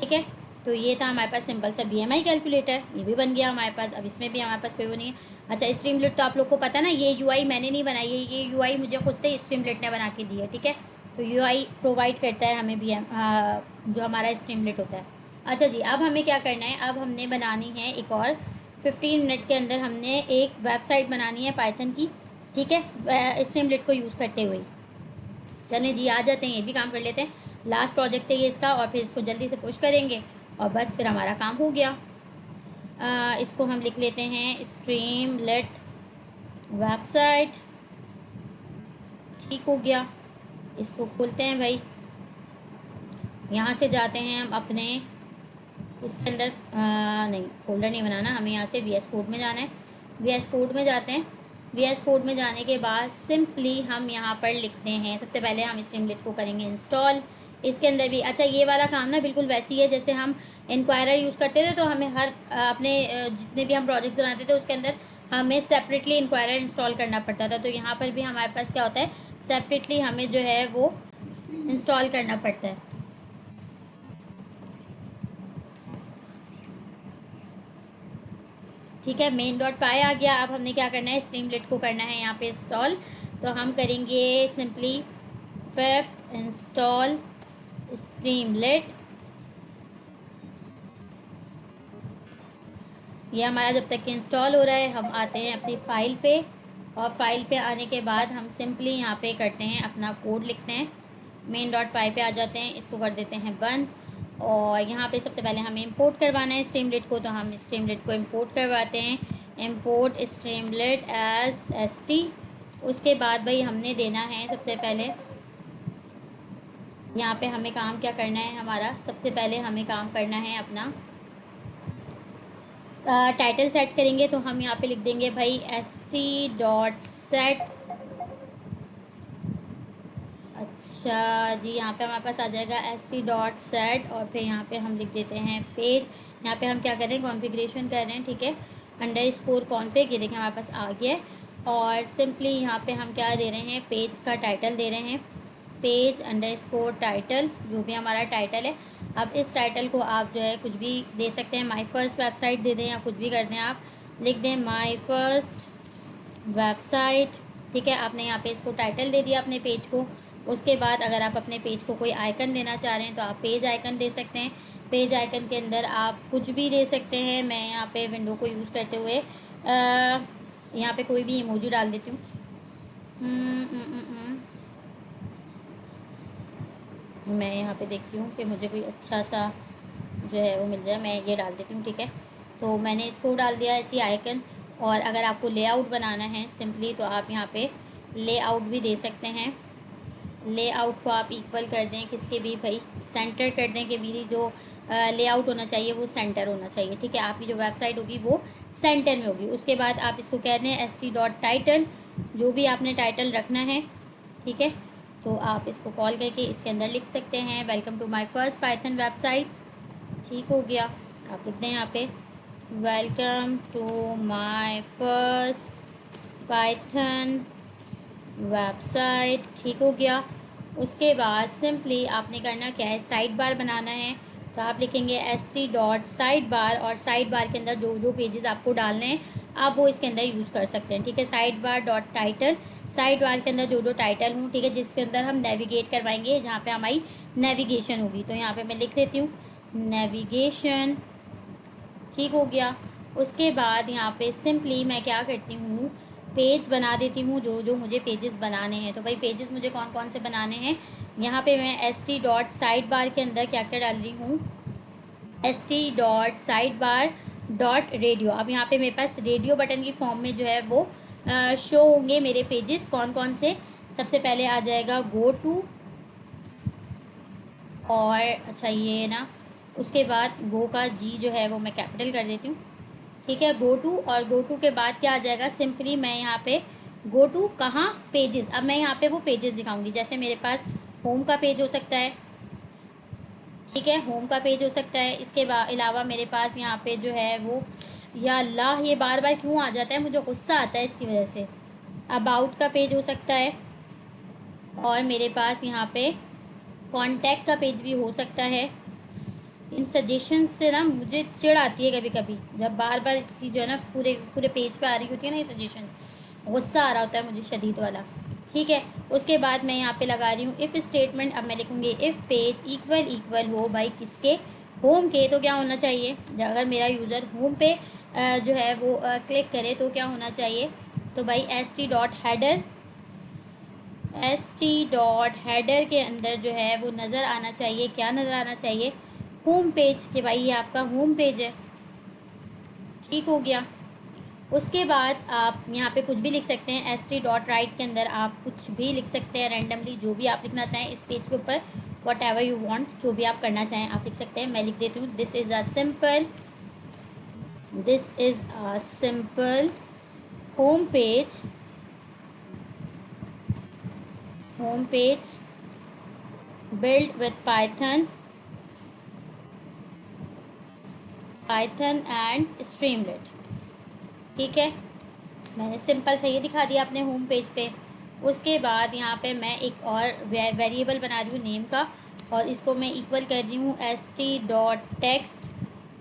ठीक है। तो ये था हमारे पास सिंपल सा BMI कैलकुलेटर, ये भी बन गया हमारे पास। अब इसमें भी हमारे पास कोई वो नहीं है। अच्छा, स्ट्रीमलेट तो आप लोग को पता ना, ये UI मैंने नहीं बनाई है, ये UI मुझे खुद से स्ट्रीमलेट ने बना के दी है, ठीक है। तो UI प्रोवाइड करता है हमें जो हमारा स्ट्रीमलेट होता है। अच्छा जी, अब हमें क्या करना है, अब हमने बनानी है एक और 15 मिनट के अंदर हमने एक वेबसाइट बनानी है पाइथन की, ठीक है, स्ट्रीमलेट को यूज़ करते हुए। चलें जी, आ जाते हैं, ये भी काम कर लेते हैं। लास्ट प्रोजेक्ट है ये इसका, और फिर इसको जल्दी से पुश करेंगे और बस फिर हमारा काम हो गया। इसको हम लिख लेते हैं स्ट्रीमलेट वेबसाइट, ठीक हो गया। इसको खोलते हैं भाई, यहाँ से जाते हैं हम अपने इसके अंदर, नहीं फोल्डर नहीं बनाना हमें, यहाँ से VS कोड में जाना है। VS कोड में जाते हैं। VS कोड में जाने के बाद सिंपली हम यहाँ पर लिखते हैं, सबसे पहले हम स्ट्रीमलेट को करेंगे इंस्टॉल। इसके अंदर भी अच्छा, ये वाला काम ना बिल्कुल वैसे ही है जैसे हम इंक्वायरर यूज़ करते थे, तो हमें हर अपने जितने भी हम प्रोजेक्ट्स बनाते थे उसके अंदर हमें सेपरेटली इंक्वायरर इंस्टॉल करना पड़ता था। तो यहाँ पर भी हमारे पास क्या होता है, सेपरेटली हमें जो है वो इंस्टॉल करना पड़ता है। ठीक है, main.py आ गया। अब हमने क्या करना है, स्ट्रीमलेट को करना है यहाँ पे इंस्टॉल। तो हम करेंगे सिंपली pip इंस्टॉल स्ट्रीमलेट। ये हमारा जब तक कि इंस्टॉल हो रहा है, हम आते हैं अपनी फ़ाइल पे, और फाइल पे आने के बाद हम सिंपली यहाँ पे करते हैं अपना कोड लिखते हैं। main.py पे आ जाते हैं, इसको कर देते हैं बंद। और यहाँ पे सबसे पहले हमें इंपोर्ट करवाना है स्ट्रीमलेट को, तो हम स्ट्रीमलेट को इंपोर्ट करवाते हैं, इंपोर्ट स्ट्रीमलेट एज ST। उसके बाद भाई हमने देना है सबसे पहले, यहाँ पे हमें काम क्या करना है, हमारा सबसे पहले हमें काम करना है अपना टाइटल सेट करेंगे। तो हम यहाँ पे लिख देंगे भाई ST.set। अच्छा जी, यहाँ पे हमारे पास आ जाएगा ST.set, और फिर यहाँ पे हम लिख देते हैं पेज। यहाँ पे हम क्या कर रहे हैं, कॉन्फ़िगरेशन कर रहे हैं, ठीक है, अंडरस्कोर कॉन्फ़िग, ये देखें हमारे पास आ गया है। और सिंपली यहाँ पे हम क्या दे रहे हैं, पेज का टाइटल दे रहे हैं, पेज अंडरस्कोर टाइटल, जो भी हमारा टाइटल है। अब इस टाइटल को आप जो है कुछ भी दे सकते हैं, माई फर्स्ट वेबसाइट दे दें या कुछ भी कर दें, आप लिख दें माई फर्स्ट वेबसाइट, ठीक है। आपने यहाँ पे इसको टाइटल दे दिया अपने पेज को। उसके बाद अगर आप अपने पेज को कोई आइकन देना चाह रहे हैं तो आप पेज आइकन दे सकते हैं। पेज आइकन के अंदर आप कुछ भी दे सकते हैं। मैं यहाँ पे विंडो को यूज़ करते हुए यहाँ पे कोई भी इमोजी डाल देती हूँ। मैं यहाँ पे देखती हूँ कि मुझे कोई अच्छा सा जो है वो मिल जाए, मैं ये डाल देती हूँ, ठीक है। तो मैंने इसको डाल दिया ऐसी आइकन। और अगर आपको लेआउट बनाना है सिंपली, तो आप यहाँ पे लेआउट भी दे सकते हैं। लेआउट को आप इक्वल कर दें किसके भी भाई, सेंटर कर दें कि मेरी जो लेआउट होना चाहिए वो सेंटर होना चाहिए। ठीक है, आपकी जो वेबसाइट होगी वो सेंटर में होगी। उसके बाद आप इसको कह दें st.title, जो भी आपने टाइटल रखना है। ठीक है, तो आप इसको कॉल करके इसके अंदर लिख सकते हैं welcome to my first Python website. ठीक हो गया, आप लिख दें यहाँ पे welcome to my first Python website. ठीक हो गया। उसके बाद सिंपली आपने करना क्या है, साइड बार बनाना है। तो आप लिखेंगे st.sidebar, और साइड बार के अंदर जो जो पेजेस आपको डालने हैं आप वो इसके अंदर यूज़ कर सकते हैं। ठीक है, side bar dot title, side bar के अंदर जो जो टाइटल हूँ, ठीक है, जिसके अंदर हम नेविगेट करवाएंगे, जहाँ पे हमारी नेविगेशन होगी। तो यहाँ पे मैं लिख देती हूँ नेविगेशन। ठीक हो गया। उसके बाद यहाँ पे सिंपली मैं क्या करती हूँ, पेज बना देती हूँ जो जो मुझे पेजेस बनाने हैं। तो भाई पेजेस मुझे कौन कौन से बनाने हैं, यहाँ पे मैं st.sidebar के अंदर क्या क्या डाल रही हूँ, st.sidebar.radio। अब यहाँ पे मेरे पास रेडियो बटन की फॉर्म में जो है वो शो होंगे मेरे पेजेस कौन कौन से। सबसे पहले आ जाएगा गो टू, और अच्छा ये ना, उसके बाद गो का जी जो है वो मैं कैपिटल कर देती हूँ। ठीक है, गो टू, और गो टू के बाद क्या आ जाएगा, सिंपली मैं यहाँ पे गो टू कहाँ, पेजेस। अब मैं यहाँ पे वो पेजेस दिखाऊंगी, जैसे मेरे पास होम का पेज हो सकता है। ठीक है, होम का पेज हो सकता है। इसके अलावा मेरे पास यहाँ पे जो है वो, या अल्लाह ये बार बार क्यों आ जाता है, मुझे गुस्सा आता है इसकी वजह से। अबाउट का पेज हो सकता है, और मेरे पास यहाँ पे कॉन्टैक्ट का पेज भी हो सकता है। इन सजेशन से ना मुझे चिढ़ आती है कभी कभी, जब बार बार इसकी जो है ना पूरे पूरे पेज पे आ रही होती है ना ये सजेशन, गुस्सा आ रहा होता है मुझे शदीद वाला। ठीक है, उसके बाद मैं यहाँ पे लगा रही हूँ इफ़ स्टेटमेंट। अब मैं लिखूँगी इफ़ पेज इक्वल इक्वल हो भाई किसके, होम के। तो क्या होना चाहिए, अगर मेरा यूज़र होम पे जो है वो क्लिक करे तो क्या होना चाहिए, तो भाई st.header, st.header के अंदर जो है वो नज़र आना चाहिए, क्या नज़र आना चाहिए, होम पेज, कि भाई ये आपका होम पेज है। ठीक हो गया। उसके बाद आप यहाँ पे कुछ भी लिख सकते हैं, st.write के अंदर आप कुछ भी लिख सकते हैं रैंडमली, जो भी आप लिखना चाहें इस पेज के ऊपर, वट एवर यू वॉन्ट, जो भी आप करना चाहें आप लिख सकते हैं। मैं लिख देती हूँ this is a simple home page, build with Python and Streamlit. ठीक है, मैंने सिंपल से ये दिखा दिया अपने होम पेज पे। उसके बाद यहाँ पे मैं एक और वेरिएबल बना रही हूँ नेम का, और इसको मैं इक्वल कर रही हूँ st.text,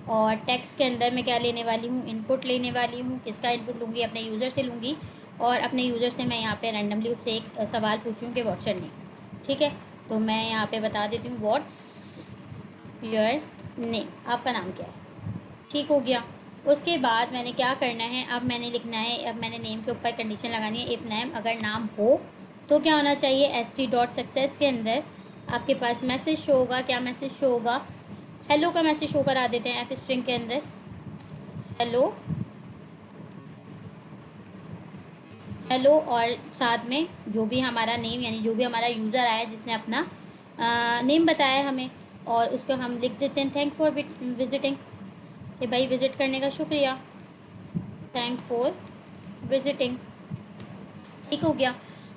और टेक्स्ट के अंदर मैं क्या लेने वाली हूँ, इनपुट लेने वाली हूँ। किसका इनपुट लूँगी, अपने यूज़र से लूँगी, और अपने यूज़र से मैं यहाँ पे रैंडमली उससे एक सवाल पूछूँ कि व्हाट्स योर नेम। ठीक है, तो मैं यहाँ पे बता देती हूँ व्हाट्स योर नेम, आपका नाम क्या है। ठीक हो गया। उसके बाद मैंने क्या करना है, अब मैंने लिखना है, अब मैंने नेम के ऊपर कंडीशन लगानी है, इफ़ नेम, अगर नाम हो तो क्या होना चाहिए, st.success के अंदर आपके पास मैसेज शो होगा। क्या मैसेज शो होगा, हेलो का मैसेज शो करा देते हैं एफ स्ट्रिंग के अंदर, हेलो हेलो, और साथ में जो भी हमारा नेम, यानी जो भी हमारा यूज़र आया है जिसने अपना नेम बताया है हमें, और उसको हम लिख देते हैं थैंक फॉर विजिटिंग, कि भाई विज़िट करने का शुक्रिया, थैंक फॉर विजिटिंग। ठीक हो गया।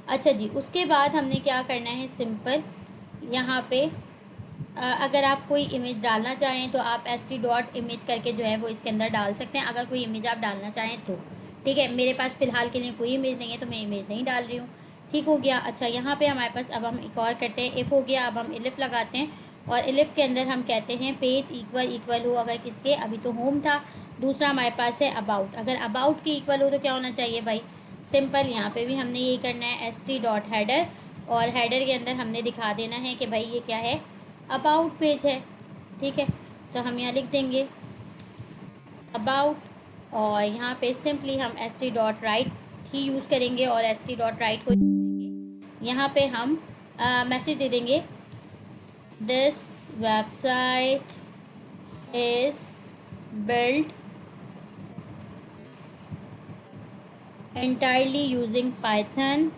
अच्छा जी, उसके बाद हमने क्या करना है, सिंपल यहाँ पे अगर आप कोई इमेज डालना चाहें तो आप st.image करके जो है वो इसके अंदर डाल सकते हैं, अगर कोई इमेज आप डालना चाहें तो। ठीक है, मेरे पास फ़िलहाल के लिए कोई इमेज नहीं है तो मैं इमेज नहीं डाल रही हूँ। ठीक हो गया। अच्छा, यहाँ पे हमारे पास अब हम एक और करते हैं, इफ़ हो गया, अब हम इलिफ लगाते हैं, और इलिफ के अंदर हम कहते हैं पेज इक्वल इक्वल हो, अगर किसके, अभी तो होम था, दूसरा हमारे पास है अबाउट, अगर अबाउट के इक्वल हो तो क्या होना चाहिए भाई, सिंपल यहाँ पे भी हमने यही करना है st.header, और हेडर के अंदर हमने दिखा देना है कि भाई ये क्या है, अबाउट पेज है। ठीक है, तो हम यहाँ लिख देंगे अबाउट, और यहाँ पे सिंपली हम st.write ही यूज़ करेंगे, और st.write को यहाँ पे हम मैसेज दे देंगे this website is built entirely using Python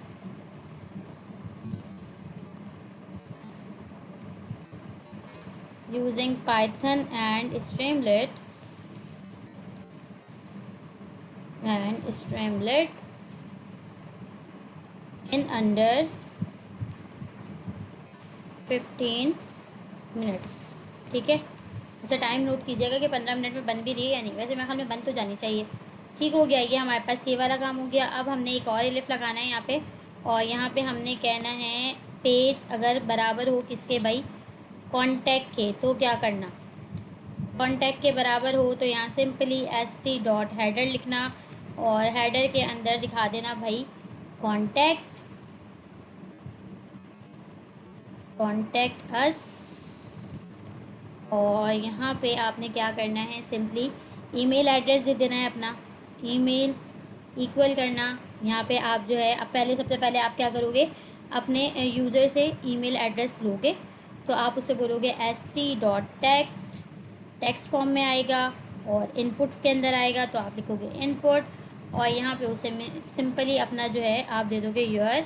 using Python and Streamlit in under 15 minutes. ठीक है, अच्छा टाइम नोट कीजिएगा कि 15 मिनट में बन भी रही है या नहीं। वैसे मेरे ख्याल में बन तो जानी चाहिए। ठीक हो गया, ये हमारे पास ये वाला काम हो गया। अब हमने एक और एलिफ लगाना है यहाँ पे, और यहाँ पे हमने कहना है पेज अगर बराबर हो किसके भाई, कॉन्टैक्ट के। तो क्या करना, कॉन्टैक्ट के बराबर हो तो यहाँ सिंपली st.header लिखना, और हेडर के अंदर दिखा देना भाई कॉन्टैक्ट अस। और यहाँ पे आपने क्या करना है, सिंपली ईमेल एड्रेस दे देना है अपना, ईमेल इक्वल करना। यहाँ पे आप जो है, अब पहले सबसे पहले आप क्या करोगे, अपने यूज़र से ईमेल एड्रेस लोगे, तो आप उससे बोलोगे st.text, टेक्स्ट फॉर्म में आएगा और इनपुट के अंदर आएगा, तो आप लिखोगे इनपुट, और यहाँ पे उसे सिंपली अपना जो है आप दे दोगे योर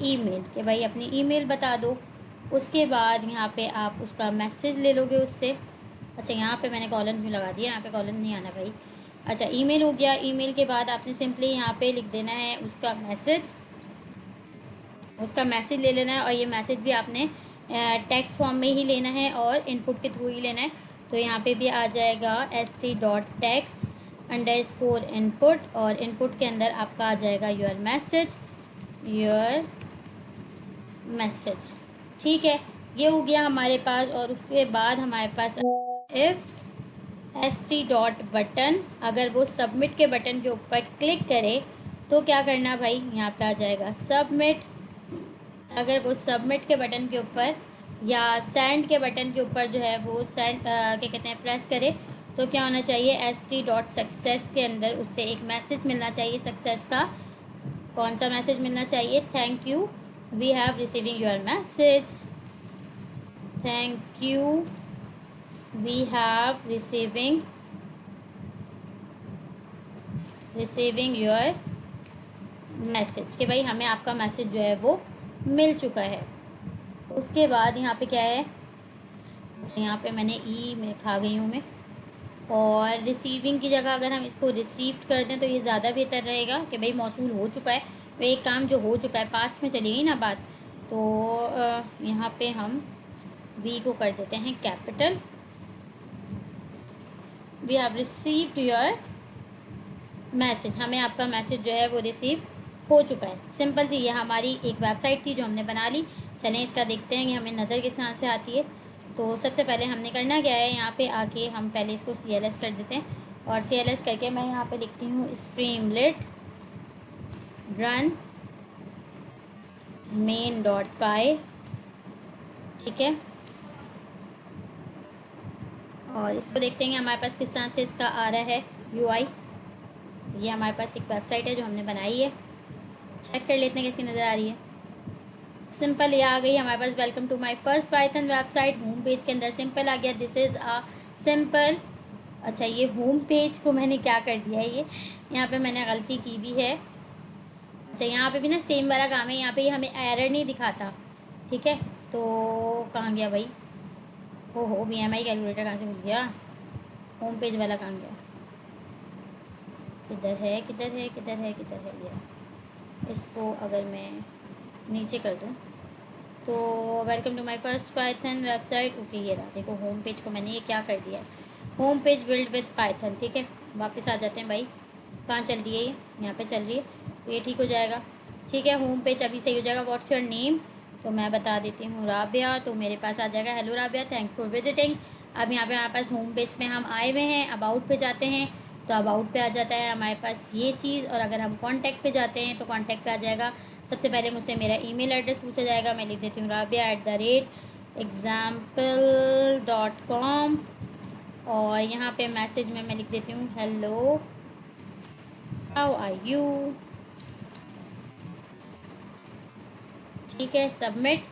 ईमेल, कि भाई अपनी ईमेल बता दो। उसके बाद यहाँ पे आप उसका मैसेज ले लोगे उससे। अच्छा यहाँ पे मैंने कॉलन भी लगा दिया, यहाँ पे कॉलन नहीं आना भाई। अच्छा ईमेल हो गया, ईमेल के बाद आपने सिंपली यहाँ पे लिख देना है उसका मैसेज ले लेना है, और ये मैसेज भी आपने टेक्स्ट फॉर्म में ही लेना है और इनपुट के थ्रू ही लेना है। तो यहाँ पे भी आ जाएगा st.text_input, और इनपुट के अंदर आपका आ जाएगा योर मैसेज। ठीक है, ये हो गया हमारे पास। और उसके बाद हमारे पास इफ़ st.button, अगर वो सबमिट के बटन के ऊपर क्लिक करे तो क्या करना भाई, यहाँ पे आ जाएगा सबमिट। अगर वो सबमिट के बटन के ऊपर या सेंड के बटन के ऊपर जो है वो सेंड क्या कहते हैं प्रेस करे, तो क्या होना चाहिए, st.success के अंदर उससे एक मैसेज मिलना चाहिए सक्सेस का। कौन सा मैसेज मिलना चाहिए, thank you we have receiving your message, thank you we have receiving your message, कि भाई हमें आपका मैसेज जो है वो मिल चुका है। उसके बाद यहाँ पे क्या है, यहाँ पे मैंने ई में खा गई हूँ मैं, और रिसीविंग की जगह अगर हम इसको रिसीव्ड कर दें तो ये ज़्यादा बेहतर रहेगा, कि भाई मौसूल हो चुका है, तो एक काम जो हो चुका है पास्ट में चली गई ना बात। तो यहाँ पे हम वी को कर देते हैं capital, we have received your message, हमें आपका मैसेज जो है वो रिसीव हो चुका है। सिंपल सी ये हमारी एक वेबसाइट थी जो हमने बना ली। चलें इसका देखते हैं कि हमें नज़र किस तरह से आती है। तो सबसे पहले हमने करना क्या है, यहाँ पे आके हम पहले इसको CLS कर देते हैं, और CLS करके मैं यहाँ पे लिखती हूँ streamlit run main.py। ठीक है, और इसको देखते हैं कि हमारे पास किस तरह से इसका आ रहा है UI। ये हमारे पास एक वेबसाइट है जो हमने बनाई है, चेक कर लेते हैं कैसी नज़र आ रही है। सिंपल ये आ गई हमारे पास, welcome to my first Python website. Home page के अंदर सिंपल आ गया, दिस इज़ अ सिंपल। अच्छा ये होम पेज को मैंने क्या कर दिया है, ये यहाँ पे मैंने गलती की भी है। अच्छा यहाँ पे भी ना सेम वाला काम है, यहाँ पे हमें एरर नहीं दिखाता। ठीक है, तो कहाँ गया भाई, हो BMI कैलकुलेटर कहाँ से भूल गया, होम पेज वाला कहाँ गया, किधर है ये। इसको अगर मैं नीचे कर दूँ तो welcome to my first Python website. Okay ये रहा, देखो होम पेज को मैंने ये क्या कर दिया है, home page build with Python. ठीक है, वापस आ जाते हैं भाई, कहाँ चल रही है ये, यहाँ पे चल रही है, तो ये ठीक हो जाएगा। ठीक है, होम पेज अभी सही हो जाएगा। व्हाट्स योर नेम, तो मैं बता देती हूँ राबिया, तो मेरे पास आ जाएगा hello Rabia thank for visiting. अब यहाँ पे हमारे पास होम पेज पे हम आए हुए हैं, अबाउट पे जाते हैं तो अबाउट पे आ जाता है हमारे पास ये चीज़, और अगर हम कॉन्टैक्ट पे जाते हैं तो कॉन्टैक्ट पे आ जाएगा, सबसे पहले मुझसे मेरा ईमेल एड्रेस पूछा जाएगा, मैं लिख देती हूँ rabia@example.com, और यहाँ पे मैसेज में मैं लिख देती हूँ हेलो हाउ आर यू। ठीक है, सबमिट,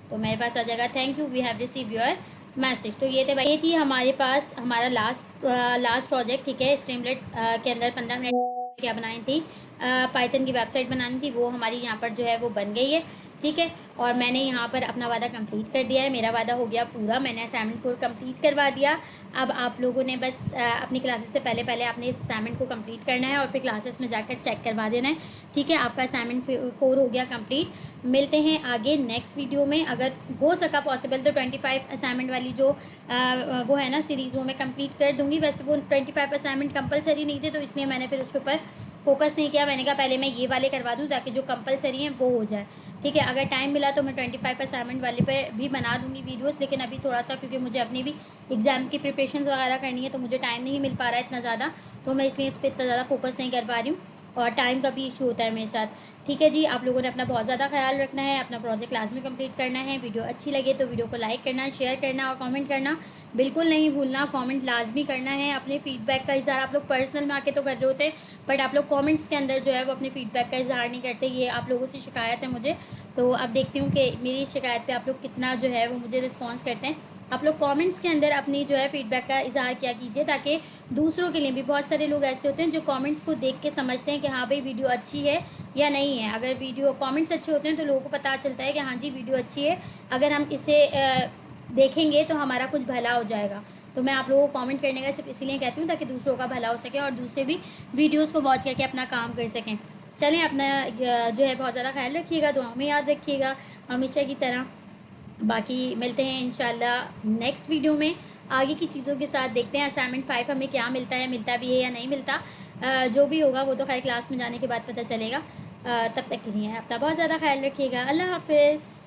तो मेरे पास आ जाएगा thank you we have receive your message. तो ये थे भाई, ये थी हमारे पास हमारा लास्ट प्रोजेक्ट। ठीक है, स्ट्रीमलेट के अंदर 15 मिनट क्या बनाई थी, पाइथन की वेबसाइट बनानी थी, वो हमारी यहाँ पर जो है वो बन गई है। ठीक है। और मैंने यहाँ पर अपना वादा कंप्लीट कर दिया है, मेरा वादा हो गया पूरा, मैंने असाइनमेंट 4 कंप्लीट करवा दिया। अब आप लोगों ने बस अपनी क्लासेस से पहले पहले अपने इस असाइनमेंट को कंप्लीट करना है और फिर क्लासेस में जाकर चेक करवा देना है। ठीक है, आपका असाइनमेंट 4 हो गया कंप्लीट। मिलते हैं आगे नेक्स्ट वीडियो में। अगर हो सका पॉसिबल तो 25 असाइनमेंट वाली जो वो है ना सीरीज़, वो मैं कंप्लीट कर दूँगी। वैसे वो 25 असाइनमेंट कंपलसरी नहीं थे, तो इसलिए मैंने फिर उसके ऊपर फोकस नहीं किया। मैंने कहा पहले मैं ये वाले करवा दूँ ताकि जो कंपलसरी हैं वो हो जाए। ठीक है, अगर टाइम मिला तो मैं 25 असाइनमेंट वाले पे भी बना दूँगी वीडियोस, लेकिन अभी थोड़ा सा क्योंकि मुझे अपनी भी एग्ज़ाम की प्रिपरेशंस वगैरह करनी है, तो मुझे टाइम नहीं मिल पा रहा है इतना ज़्यादा, तो मैं इसलिए इस पर इतना ज़्यादा फोकस नहीं कर पा रही हूँ, और टाइम का भी इशू होता है मेरे साथ। ठीक है जी, आप लोगों ने अपना बहुत ज़्यादा ख्याल रखना है, अपना प्रोजेक्ट क्लास में कंप्लीट करना है। वीडियो अच्छी लगे तो वीडियो को लाइक करना, शेयर करना और कमेंट करना बिल्कुल नहीं भूलना। कमेंट लाजमी करना है। अपने फीडबैक का इज़हार आप लोग पर्सनल में आके तो कर रहे होते हैं, बट आप लोग कमेंट्स के अंदर जो है वो अपने फीडबैक का इज़हार नहीं करते। ये आप लोगों से शिकायत है मुझे, तो अब देखती हूँ कि मेरी शिकायत पे आप लोग कितना जो है वो मुझे रिस्पॉन्स करते हैं। आप लोग कमेंट्स के अंदर अपनी जो है फीडबैक का इज़हार किया कीजिए, ताकि दूसरों के लिए भी, बहुत सारे लोग ऐसे होते हैं जो कमेंट्स को देख के समझते हैं कि हाँ भाई वीडियो अच्छी है या नहीं है। अगर वीडियो कमेंट्स अच्छे होते हैं तो लोगों को पता चलता है कि हाँ जी वीडियो अच्छी है, अगर हम इसे देखेंगे तो हमारा कुछ भला हो जाएगा। तो मैं आप लोगों को कमेंट करने का सिर्फ इसीलिए कहती हूँ ताकि दूसरों का भला हो सके और दूसरे भी वीडियोस को वॉच करके अपना काम कर सकें। चलें, अपना जो है बहुत ज़्यादा ख्याल रखिएगा, दुआ में याद रखिएगा हमेशा की तरह। बाकी मिलते हैं इंशाल्लाह नेक्स्ट वीडियो में आगे की चीज़ों के साथ। देखते हैं असाइनमेंट 5 हमें क्या मिलता है, मिलता भी है या नहीं मिलता। जो भी होगा वो तो खैर क्लास में जाने के बाद पता चलेगा। तब तक के लिए अपना बहुत ज़्यादा ख्याल रखिएगा। अल्लाह हाफिज़।